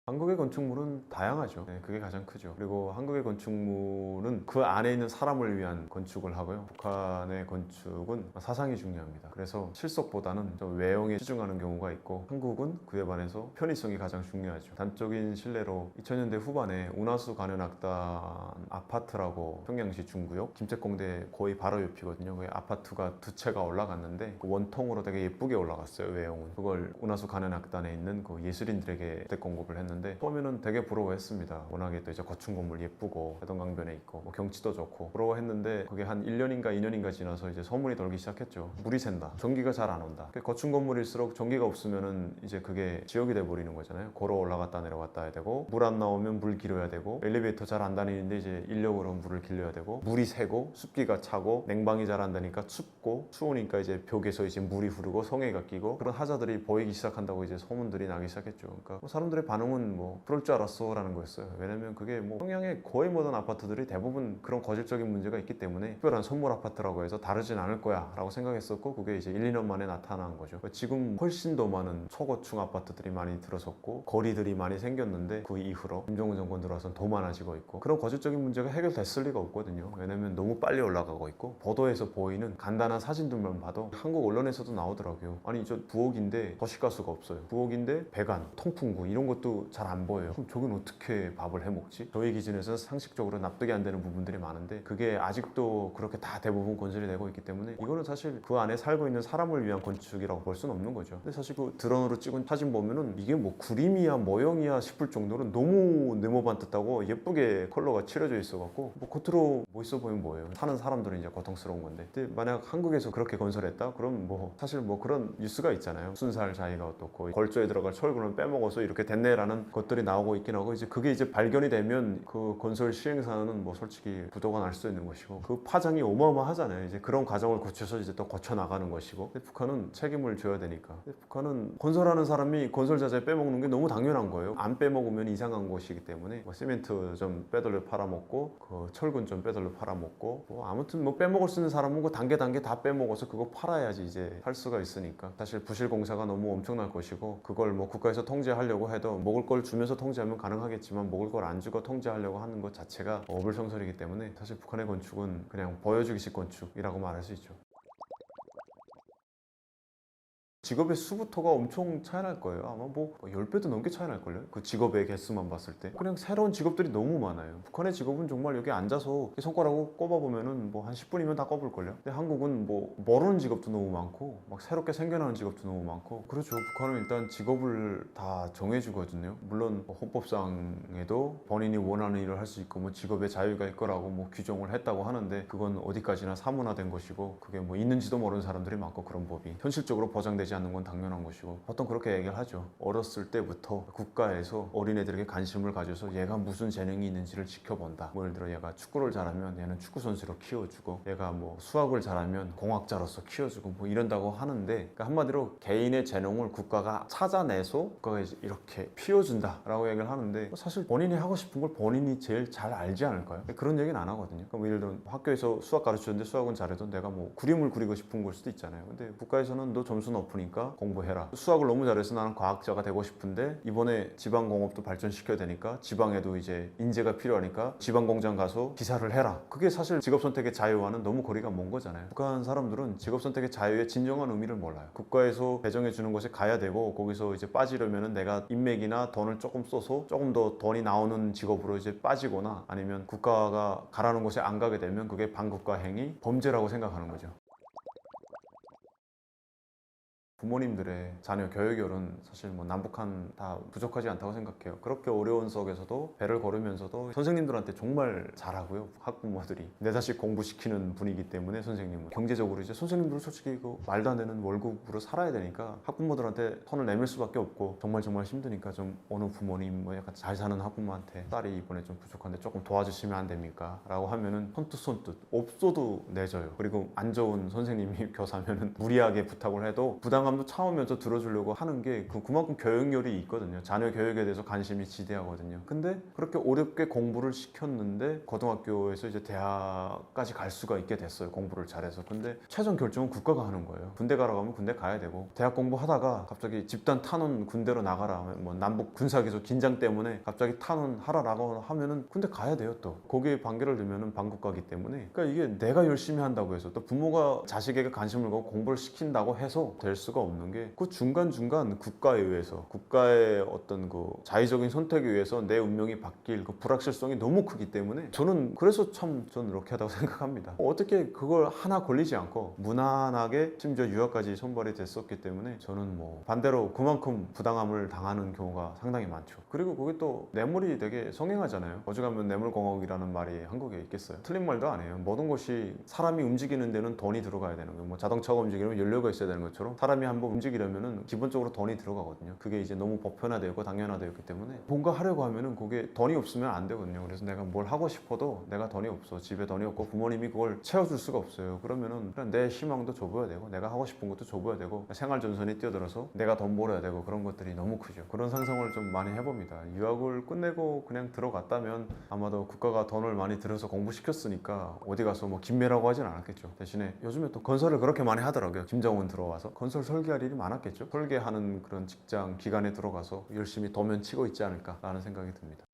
한국의 건축물은 다양하죠. 네, 그게 가장 크죠. 그리고 한국의 건축물은 그 안에 있는 사람을 위한 건축을 하고요. 북한의 건축은 사상이 중요합니다. 그래서 실속보다는 좀 외형에 치중하는 경우가 있고 한국은 그에 반해서 편의성이 가장 중요하죠. 단적인 실례로 2000년대 후반에 운하수 관현악단 아파트라고 평양시 중구역 김책공대 거의 바로 옆이거든요. 그 아파트가 두 채가 올라갔는데 그 원통으로 되게 예쁘게 올라갔어요. 외형은. 그걸 운하수 관현악단에 있는 그 예술인들에게 대 공급을 했는데 처음에는 되게 부러워했습니다. 워낙에 또 이제 거충 건물 예쁘고 해동강변에 있고 뭐 경치도 좋고 부러워했는데 그게 한 1년인가 2년인가 지나서 이제 소문이 돌기 시작했죠. 물이 샌다. 전기가 잘 안 온다. 거충 건물일수록 전기가 없으면은 이제 그게 지역이 돼 버리는 거잖아요. 걸어 올라갔다 내려갔다 해야 되고 물 안 나오면 물 길어야 되고 엘리베이터 잘 안 다니는데 이제 인력으로 물을 길러야 되고 물이 새고 습기가 차고 냉방이 잘 안 되니까 춥고 추우니까 이제 벽에서 이제 물이 흐르고 성에가 끼고 그런 하자들이 보이기 시작한다고 이제 소문들이 나기 시작했죠. 그러니까 뭐 사람들의 반응은 뭐 그럴 줄 알았어 라는 거였어요. 왜냐면 그게 뭐 평양의 거의 모든 아파트들이 대부분 그런 거질적인 문제가 있기 때문에 특별한 선물 아파트라고 해서 다르진 않을 거야 라고 생각했었고 그게 이제 1, 2년 만에 나타난 거죠. 지금 훨씬 더 많은 초고층 아파트들이 많이 들어섰고 거리들이 많이 생겼는데 그 이후로 김정은 정권 들어와서 더 많아지고 있고 그런 거질적인 문제가 해결됐을 리가 없거든요. 왜냐면 너무 빨리 올라가고 있고 보도에서 보이는 간단한 사진들만 봐도 한국 언론에서도 나오더라고요. 아니 저 부엌인데 도시가스가 없어요. 부엌인데 배관, 통풍구 이런 것도 잘 안 보여요. 그럼 저긴 어떻게 밥을 해 먹지? 저희 기준에서 상식적으로 납득이 안 되는 부분들이 많은데 그게 아직도 그렇게 다 대부분 건설이 되고 있기 때문에 이거는 사실 그 안에 살고 있는 사람을 위한 건축이라고 볼 수는 없는 거죠. 근데 사실 그 드론으로 찍은 사진 보면은 이게 뭐 그림이야 모형이야 싶을 정도로 너무 네모반듯하고 예쁘게 컬러가 칠해져 있어갖고 뭐 겉으로 멋있어 보이면 뭐예요? 사는 사람들은 이제 고통스러운 건데 근데 만약 한국에서 그렇게 건설했다? 그럼 뭐 사실 뭐 그런 뉴스가 있잖아요. 순살 자기가 어떻고 걸조에 들어갈 철근을 빼먹어서 이렇게 됐네라는 것들이 나오고 있긴 하고 이제 그게 이제 발견이 되면 그 건설 시행사는 뭐 솔직히 부도가 날 수 있는 것이고 그 파장이 어마어마하잖아요. 이제 그런 과정을 거쳐서 이제 또 거쳐 나가는 것이고 근데 북한은 책임을 져야 되니까 근데 북한은 건설하는 사람이 건설 자재 빼먹는 게 너무 당연한 거예요. 안 빼먹으면 이상한 것이기 때문에 뭐 시멘트 좀 빼돌려 팔아먹고 그 철근 좀 빼돌려 팔아먹고 뭐 아무튼 뭐 빼먹을 수 있는 사람은 그 단계 다 빼먹어서 그거 팔아야지 이제 할 수가 있으니까 사실 부실 공사가 너무 엄청날 것이고 그걸 뭐 국가에서 통제하려고 해도 먹을 걸 주면서 통제하면 가능하겠지만 먹을 걸 안 주고 통제하려고 하는 것 자체가 어불성설이기 때문에 사실 북한의 건축은 그냥 보여주기식 건축이라고 말할 수 있죠. 직업의 수부터가 엄청 차이 날 거예요. 아마 뭐 10배도 넘게 차이 날걸요? 그 직업의 개수만 봤을 때. 그냥 새로운 직업들이 너무 많아요. 북한의 직업은 정말 여기 앉아서 손가락으로 꼽아보면은 뭐 한 10분이면 다 꼽을걸요? 근데 한국은 뭐 모르는 직업도 너무 많고 막 새롭게 생겨나는 직업도 너무 많고 그렇죠. 북한은 일단 직업을 다 정해주거든요. 물론 뭐 헌법상에도 본인이 원하는 일을 할 수 있고 뭐 직업의 자유가 있거라고 뭐 규정을 했다고 하는데 그건 어디까지나 사문화된 것이고 그게 뭐 있는지도 모르는 사람들이 많고 그런 법이 현실적으로 보장되지 않는 건 당연한 것이고 보통 그렇게 얘기를 하죠. 어렸을 때부터 국가에서 어린애들에게 관심을 가져서 얘가 무슨 재능이 있는지를 지켜본다. 뭐 예를 들어 얘가 축구를 잘하면 얘는 축구 선수로 키워주고 얘가 뭐 수학을 잘하면 공학자로서 키워주고 뭐 이런다고 하는데 그러니까 한마디로 개인의 재능을 국가가 찾아내서 국가가 이제 이렇게 피워준다라고 얘기를 하는데 사실 본인이 하고 싶은 걸 본인이 제일 잘 알지 않을까요? 그런 얘기는 안 하거든요. 그럼 예를 들어 학교에서 수학 가르치는데 수학은 잘해도 내가 뭐 그림을 그리고 싶은 걸 수도 있잖아요. 근데 국가에서는 너 점수 높으니까 공부해라. 수학을 너무 잘해서 나는 과학자가 되고 싶은데 이번에 지방공업도 발전시켜야 되니까 지방에도 이제 인재가 필요하니까 지방공장 가서 기사를 해라. 그게 사실 직업선택의 자유와는 너무 거리가 먼 거잖아요. 북한 사람들은 직업선택의 자유의 진정한 의미를 몰라요. 국가에서 배정해 주는 곳에 가야 되고 거기서 이제 빠지려면은 내가 인맥이나 돈을 조금 써서 조금 더 돈이 나오는 직업으로 이제 빠지거나 아니면 국가가 가라는 곳에 안 가게 되면 그게 반국가 행위, 범죄라고 생각하는 거죠. 부모님들의 자녀 교육열은 사실 뭐 남북한 다 부족하지 않다고 생각해요. 그렇게 어려운 속에서도 배를 걸으면서도 선생님들한테 정말 잘하고요. 학부모들이 내 자식 공부시키는 분이기 때문에 선생님은 경제적으로 이제 선생님들은 솔직히 그 말도 안 되는 월급으로 살아야 되니까 학부모들한테 손을 내밀 수밖에 없고 정말 힘드니까 좀 어느 부모님 뭐 약간 잘 사는 학부모한테 딸이 이번에 좀 부족한데 조금 도와주시면 안 됩니까? 라고 하면은 손뜻 없어도 내줘요. 그리고 안 좋은 선생님이 교사면은 무리하게 부탁을 해도 부담감도 참으면서 들어주려고 하는 게 그만큼 교육열이 있거든요. 자녀 교육에 대해서 관심이 지대하거든요. 근데 그렇게 어렵게 공부를 시켰는데 고등학교에서 이제 대학까지 갈 수가 있게 됐어요. 공부를 잘해서. 근데 최종 결정은 국가가 하는 거예요. 군대 가라고 하면 군대 가야 되고 대학 공부하다가 갑자기 집단 탄원 군대로 나가라, 뭐 남북 군사기조 긴장 때문에 갑자기 탄원하라라고 하면은 군대 가야 돼요. 또 거기에 반기를 들면은 반국 가기 때문에, 그러니까 이게 내가 열심히 한다고 해서 또 부모가 자식에게 관심을 갖고 공부를 시킨다고 해서 될 수가 없는 게 그 중간중간 국가에 의해서, 국가의 어떤 그 자의적인 선택에 의해서 내 운명이 바뀔 그 불확실성이 너무 크기 때문에 저는 그래서 참 저는 럭키하다고 생각합니다. 어떻게 그걸 하나 걸리지 않고 무난하게 심지어 유학까지 선발이 됐었기 때문에 저는 뭐 반대로 그만큼 부당함을 당하는 경우가 상당히 많죠. 그리고 그게 또 뇌물이 되게 성행하잖아요. 어지간하면 뇌물공학이라는 말이 한국에 있겠어요. 틀린 말도 아니에요. 모든 것이 사람이 움직이는 데는 돈이 들어가야 되는 거예요. 뭐 자동차가 움직이려면 연료가 있어야 되는 것처럼 사람이 한번 움직이려면은 기본적으로 돈이 들어가거든요. 그게 이제 너무 보편화되고 당연화되었기 때문에 뭔가 하려고 하면은 그게 돈이 없으면 안 되거든요. 그래서 내가 뭘 하고 싶어도 내가 돈이 없어, 집에 돈이 없고 부모님이 그걸 채워줄 수가 없어요. 그러면은 그냥 내 희망도 줘봐야 되고 내가 하고 싶은 것도 줘봐야 되고 생활 전선이 뛰어들어서 내가 돈 벌어야 되고 그런 것들이 너무 크죠. 그런 상상을 좀 많이 해봅니다. 유학을 끝내고 그냥 들어갔다면 아마도 국가가 돈을 많이 들여서 공부시켰으니까 어디 가서 뭐 김매라고 하진 않았겠죠. 대신에 요즘에 또 건설을 그렇게 많이 하더라고요. 김정은 들어와서 건설 설계할 일이 많았겠죠. 설계하는 그런 직장 기관에 들어가서 열심히 도면 치고 있지 않을까라는 생각이 듭니다.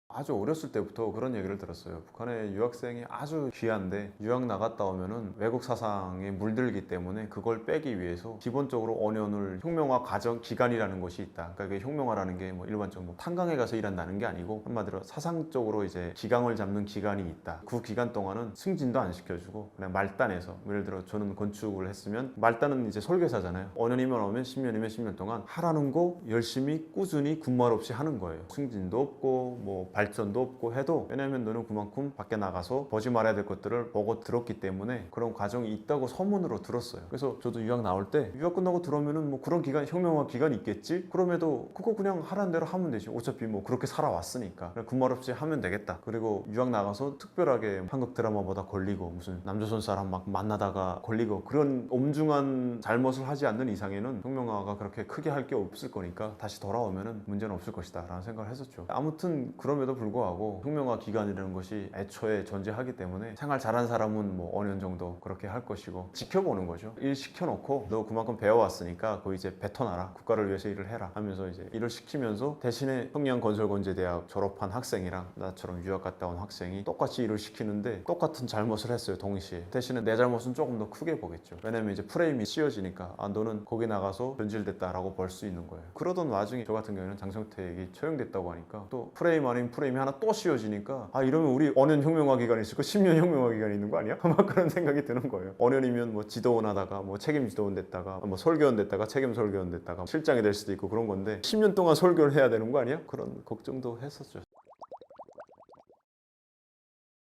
아주 어렸을 때부터 그런 얘기를 들었어요. 북한의 유학생이 아주 귀한데 유학 나갔다 오면은 외국 사상에 물들기 때문에 그걸 빼기 위해서 기본적으로 5년을 혁명화 과정 기간이라는 것이 있다. 그러니까 그 혁명화라는 게 뭐 일반적으로 뭐 탄광에 가서 일한다는 게 아니고 한마디로 사상적으로 이제 기강을 잡는 기간이 있다. 그 기간 동안은 승진도 안 시켜주고 그냥 말단에서, 예를 들어 저는 건축을 했으면 말단은 이제 설계사잖아요. 5년이면 오면 10년이면 10년 동안 하라는 거 열심히 꾸준히 군말 없이 하는 거예요. 승진도 없고 뭐 발전도 없고 해도, 왜냐면 너는 그만큼 밖에 나가서 보지 말아야 될 것들을 보고 들었기 때문에 그런 과정이 있다고 소문으로 들었어요. 그래서 저도 유학 나올 때 유학 끝나고 들어오면은 뭐 그런 기간, 혁명화 기간이 있겠지? 그럼에도 그거 그냥 하라는 대로 하면 되지. 어차피 뭐 그렇게 살아왔으니까 그냥 군말 없이 하면 되겠다. 그리고 유학 나가서 특별하게 한국 드라마보다 걸리고 무슨 남조선 사람 막 만나다가 걸리고 그런 엄중한 잘못을 하지 않는 이상에는 혁명화가 그렇게 크게 할 게 없을 거니까 다시 돌아오면은 문제는 없을 것이다 라는 생각을 했었죠. 아무튼 그럼에도 불구하고 혁명화 기간이라는 것이 애초에 존재하기 때문에 생활 잘한 사람은 뭐 5년 정도 그렇게 할 것이고 지켜보는 거죠. 일 시켜놓고 너 그만큼 배워왔으니까 그거 이제 뱉어놔라, 국가를 위해서 일을 해라 하면서 이제 일을 시키면서 대신에 평양건설공제대학 졸업한 학생이랑 나처럼 유학 갔다 온 학생이 똑같이 일을 시키는데 똑같은 잘못을 했어요. 동시에. 대신에 내 잘못은 조금 더 크게 보겠죠. 왜냐면 이제 프레임이 씌워지니까 아 너는 거기 나가서 변질됐다라고 볼 수 있는 거예요. 그러던 와중에 저 같은 경우에는 장성택이 처형됐다고 하니까 또 프레임 아닌 프레임이 하나 또 씌워지니까 아 이러면 우리 5년 혁명화 기간이 있을 거 10년 혁명화 기간이 있는 거 아니야? 막 그런 생각이 드는 거예요. 5년이면 뭐 지도원 하다가 뭐 책임 지도원 됐다가 뭐 설교원 됐다가 책임 설교원 됐다가 실장이 될 수도 있고 그런 건데 10년 동안 설교를 해야 되는 거 아니야? 그런 걱정도 했었죠.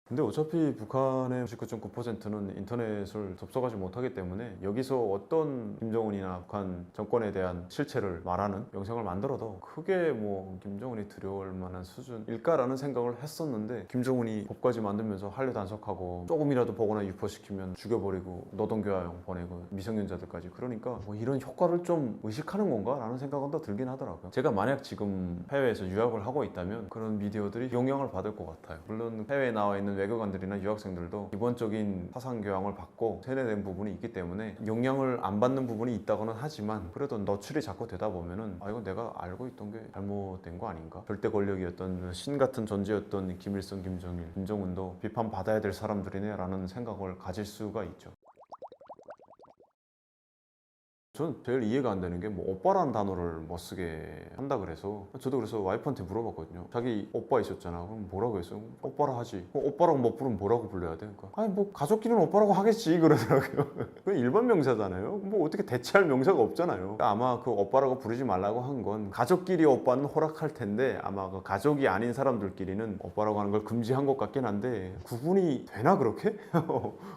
근데 어차피 북한의 99.9%는 인터넷을 접속하지 못하기 때문에 여기서 어떤 김정은이나 북한 정권에 대한 실체를 말하는 영상을 만들어도 크게 뭐 김정은이 두려울 만한 수준일까라는 생각을 했었는데, 김정은이 법까지 만들면서 한류 단속하고 조금이라도 보거나 유포시키면 죽여버리고 노동교화용 보내고 미성년자들까지, 그러니까 뭐 이런 효과를 좀 의식하는 건가 라는 생각은 더 들긴 하더라고요. 제가 만약 지금 해외에서 유학을 하고 있다면 그런 미디어들이 영향을 받을 것 같아요. 물론 해외에 나와 있는 외교관들이나 유학생들도 기본적인 사상 교양을 받고 세뇌된 부분이 있기 때문에 영향을 안 받는 부분이 있다고는 하지만, 그래도 노출이 자꾸 되다 보면은 아 이거 내가 알고 있던 게 잘못된 거 아닌가? 절대 권력이었던 신 같은 존재였던 김일성, 김정일, 김정은도 비판받아야 될 사람들이네 라는 생각을 가질 수가 있죠. 전 제일 이해가 안 되는 게 뭐 오빠라는 단어를 못 쓰게 한다 그래서 저도 그래서 와이프한테 물어봤거든요. 자기 오빠 있었잖아. 그럼 뭐라고 했어요? 오빠라 하지. 오빠라고 못 부르면 뭐라고 불러야 돼? 그러니까 아니 뭐 가족끼리는 오빠라고 하겠지 그러더라고요. 그건 일반 명사잖아요. 뭐 어떻게 대체할 명사가 없잖아요. 아마 그 오빠라고 부르지 말라고 한 건 가족끼리 오빠는 허락할 텐데 아마 그 가족이 아닌 사람들끼리는 오빠라고 하는 걸 금지한 것 같긴 한데 구분이 되나 그렇게?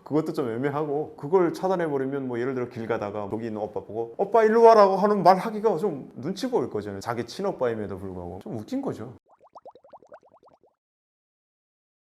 그것도 좀 애매하고 그걸 차단해버리면 뭐 예를 들어 길 가다가 저기 있는 오빠 보고 오빠 일로 와라고 하는 말 하기가 좀 눈치 보일 거잖아요. 자기 친오빠임에도 불구하고 좀 웃긴 거죠.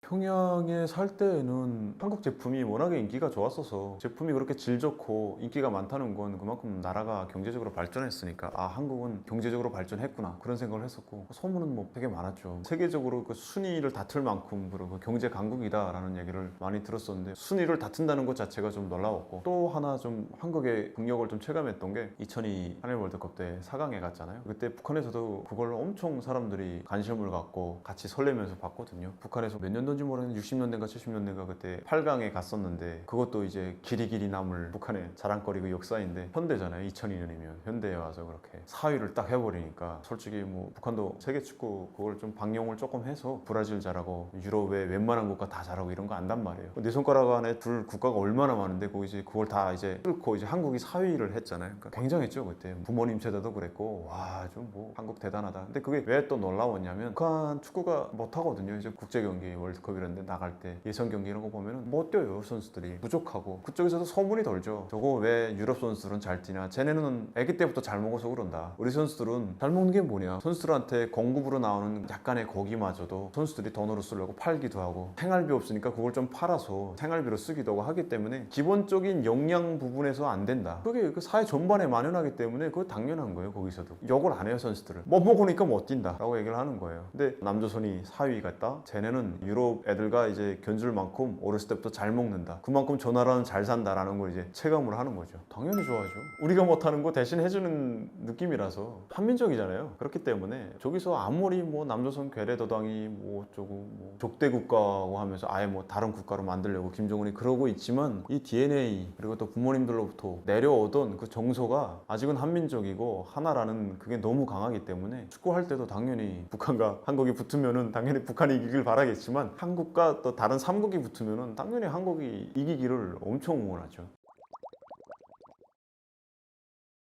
평양에 살 때에는 한국 제품이 워낙에 인기가 좋았어서 제품이 그렇게 질 좋고 인기가 많다는 건 그만큼 나라가 경제적으로 발전했으니까 아 한국은 경제적으로 발전했구나 그런 생각을 했었고 소문은 뭐 되게 많았죠. 세계적으로 그 순위를 다툴 만큼 그리고 경제 강국이다라는 얘기를 많이 들었었는데 순위를 다툰다는 것 자체가 좀 놀라웠고 또 하나 좀 한국의 국력을 좀 체감했던 게 2002 한일 월드컵 때 4강에 갔잖아요. 그때 북한에서도 그걸 엄청 사람들이 관심을 갖고 같이 설레면서 봤거든요. 북한에서 몇 년도 60년대인가 70년대인가 그때 8강에 갔었는데 그것도 이제 길이 남을 북한의 자랑거리고 역사인데 현대잖아요. 2002년이면 현대에 와서 그렇게 4위를 딱 해버리니까 솔직히 뭐 북한도 세계 축구 그걸 좀 방영을 조금 해서 브라질 잘하고 유럽의 웬만한 국가 다 잘하고 이런 거 안단 말이에요. 내 손가락 안에 둘 국가가 얼마나 많은데 그걸 다 이제 뚫고 이제 한국이 4위를 했잖아요. 그러니까 굉장했죠 그때. 부모님 세대도 그랬고 와 좀 뭐 한국 대단하다. 근데 그게 왜 또 놀라웠냐면 북한 축구가 못하거든요. 이제 국제 경기 월드컵 이런데 나갈 때 예선 경기 이런 거 보면은 못 뛰어요 선수들이 부족하고 그쪽에서도 소문이 돌죠. 저거 왜 유럽 선수들은 잘 뛰냐 쟤네는 아기 때부터 잘 먹어서 그런다. 우리 선수들은 잘 먹는 게 뭐냐 선수들한테 공급으로 나오는 약간의 고기마저도 선수들이 돈으로 쓰려고 팔기도 하고 생활비 없으니까 그걸 좀 팔아서 생활비로 쓰기도 하고 하기 때문에 기본적인 영양 부분에서 안 된다. 그게 그 사회 전반에 만연하기 때문에 그거 당연한 거예요. 거기서도 욕을 안 해요 선수들을. 못 먹으니까 못 뛴다 라고 얘기를 하는 거예요. 근데 남조선이 4위 갔다 쟤네는 유럽 애들과 이제 견줄 만큼 어렸을 때부터 잘 먹는다. 그만큼 저 나라는 잘 산다라는 걸 이제 체감을 하는 거죠. 당연히 좋아하죠. 우리가 못하는 거 대신 해주는 느낌이라서 한민족이잖아요. 그렇기 때문에 저기서 아무리 뭐 남조선 괴뢰도당이 뭐 어쩌고 뭐 족대 국가고 하면서 아예 뭐 다른 국가로 만들려고 김정은이 그러고 있지만 이 DNA 그리고 또 부모님들로부터 내려오던 그 정서가 아직은 한민족이고 하나라는 그게 너무 강하기 때문에 축구할 때도 당연히 북한과 한국이 붙으면은 당연히 북한이 이기길 바라겠지만 한국과 또 다른 3국이 붙으면은 당연히 한국이 이기기를 엄청 응원하죠.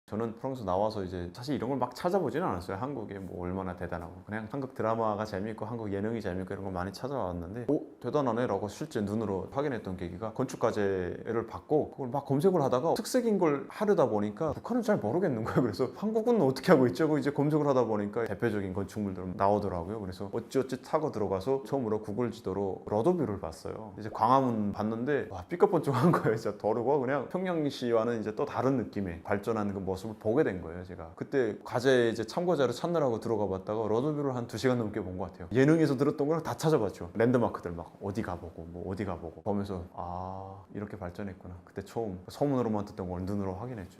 저는 프랑스 나와서 이제 사실 이런 걸 막 찾아보지는 않았어요. 한국에 뭐 얼마나 대단하고 그냥 한국 드라마가 재밌고 한국 예능이 재밌고 이런 걸 많이 찾아왔는데 대단하네 라고 실제 눈으로 확인했던 계기가 건축과제를 받고 그걸 막 검색을 하다가 특색인 걸 하려다 보니까 북한은 잘 모르겠는 거예요. 그래서 한국은 어떻게 하고 있죠? 이제 검색을 하다 보니까 대표적인 건축물들 나오더라고요. 그래서 어찌어찌 타고 들어가서 처음으로 구글 지도로 로드뷰를 봤어요. 이제 광화문 봤는데 와 삐까뻔쩍한 거예요. 진짜 더르고 그냥 평양시와는 이제 또 다른 느낌의 발전한 그 모습을 보게 된 거예요. 제가 그때 과제 이제 참고자료 찾느라고 들어가 봤다가 로드뷰를 한 2시간 넘게 본 것 같아요. 예능에서 들었던 거랑 다 찾아봤죠. 랜드마크들 막 어디 가보고 뭐 어디 가보고 보면서 아 이렇게 발전했구나. 그때 처음 소문으로만 듣던 걸 눈으로 확인했죠.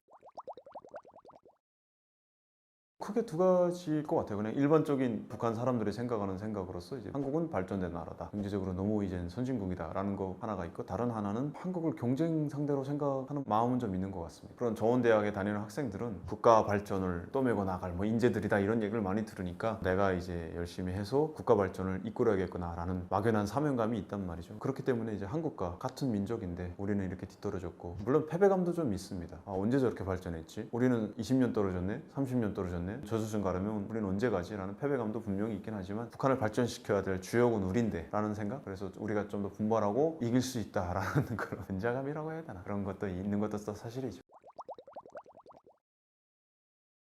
크게 두 가지일 것 같아요. 그냥 일반적인 북한 사람들이 생각하는 생각으로서 이제 한국은 발전된 나라다. 경제적으로 너무 이젠 선진국이다라는 거 하나가 있고 다른 하나는 한국을 경쟁 상대로 생각하는 마음은 좀 있는 것 같습니다. 그런 좋은 대학에 다니는 학생들은 국가 발전을 떠매고 나갈 뭐 인재들이다 이런 얘기를 많이 들으니까 내가 이제 열심히 해서 국가 발전을 이끌어야겠구나라는 막연한 사명감이 있단 말이죠. 그렇기 때문에 이제 한국과 같은 민족인데 우리는 이렇게 뒤떨어졌고 물론 패배감도 좀 있습니다. 아, 언제 저렇게 발전했지? 우리는 20년 떨어졌네? 30년 떨어졌네? 저 수준 가려면 우리는 언제 가지? 라는 패배감도 분명히 있긴 하지만 북한을 발전시켜야 될 주역은 우린데 라는 생각? 그래서 우리가 좀 더 분발하고 이길 수 있다라는 그런 근자감이라고 해야 되나? 그런 것도 있는 것도 또 사실이죠.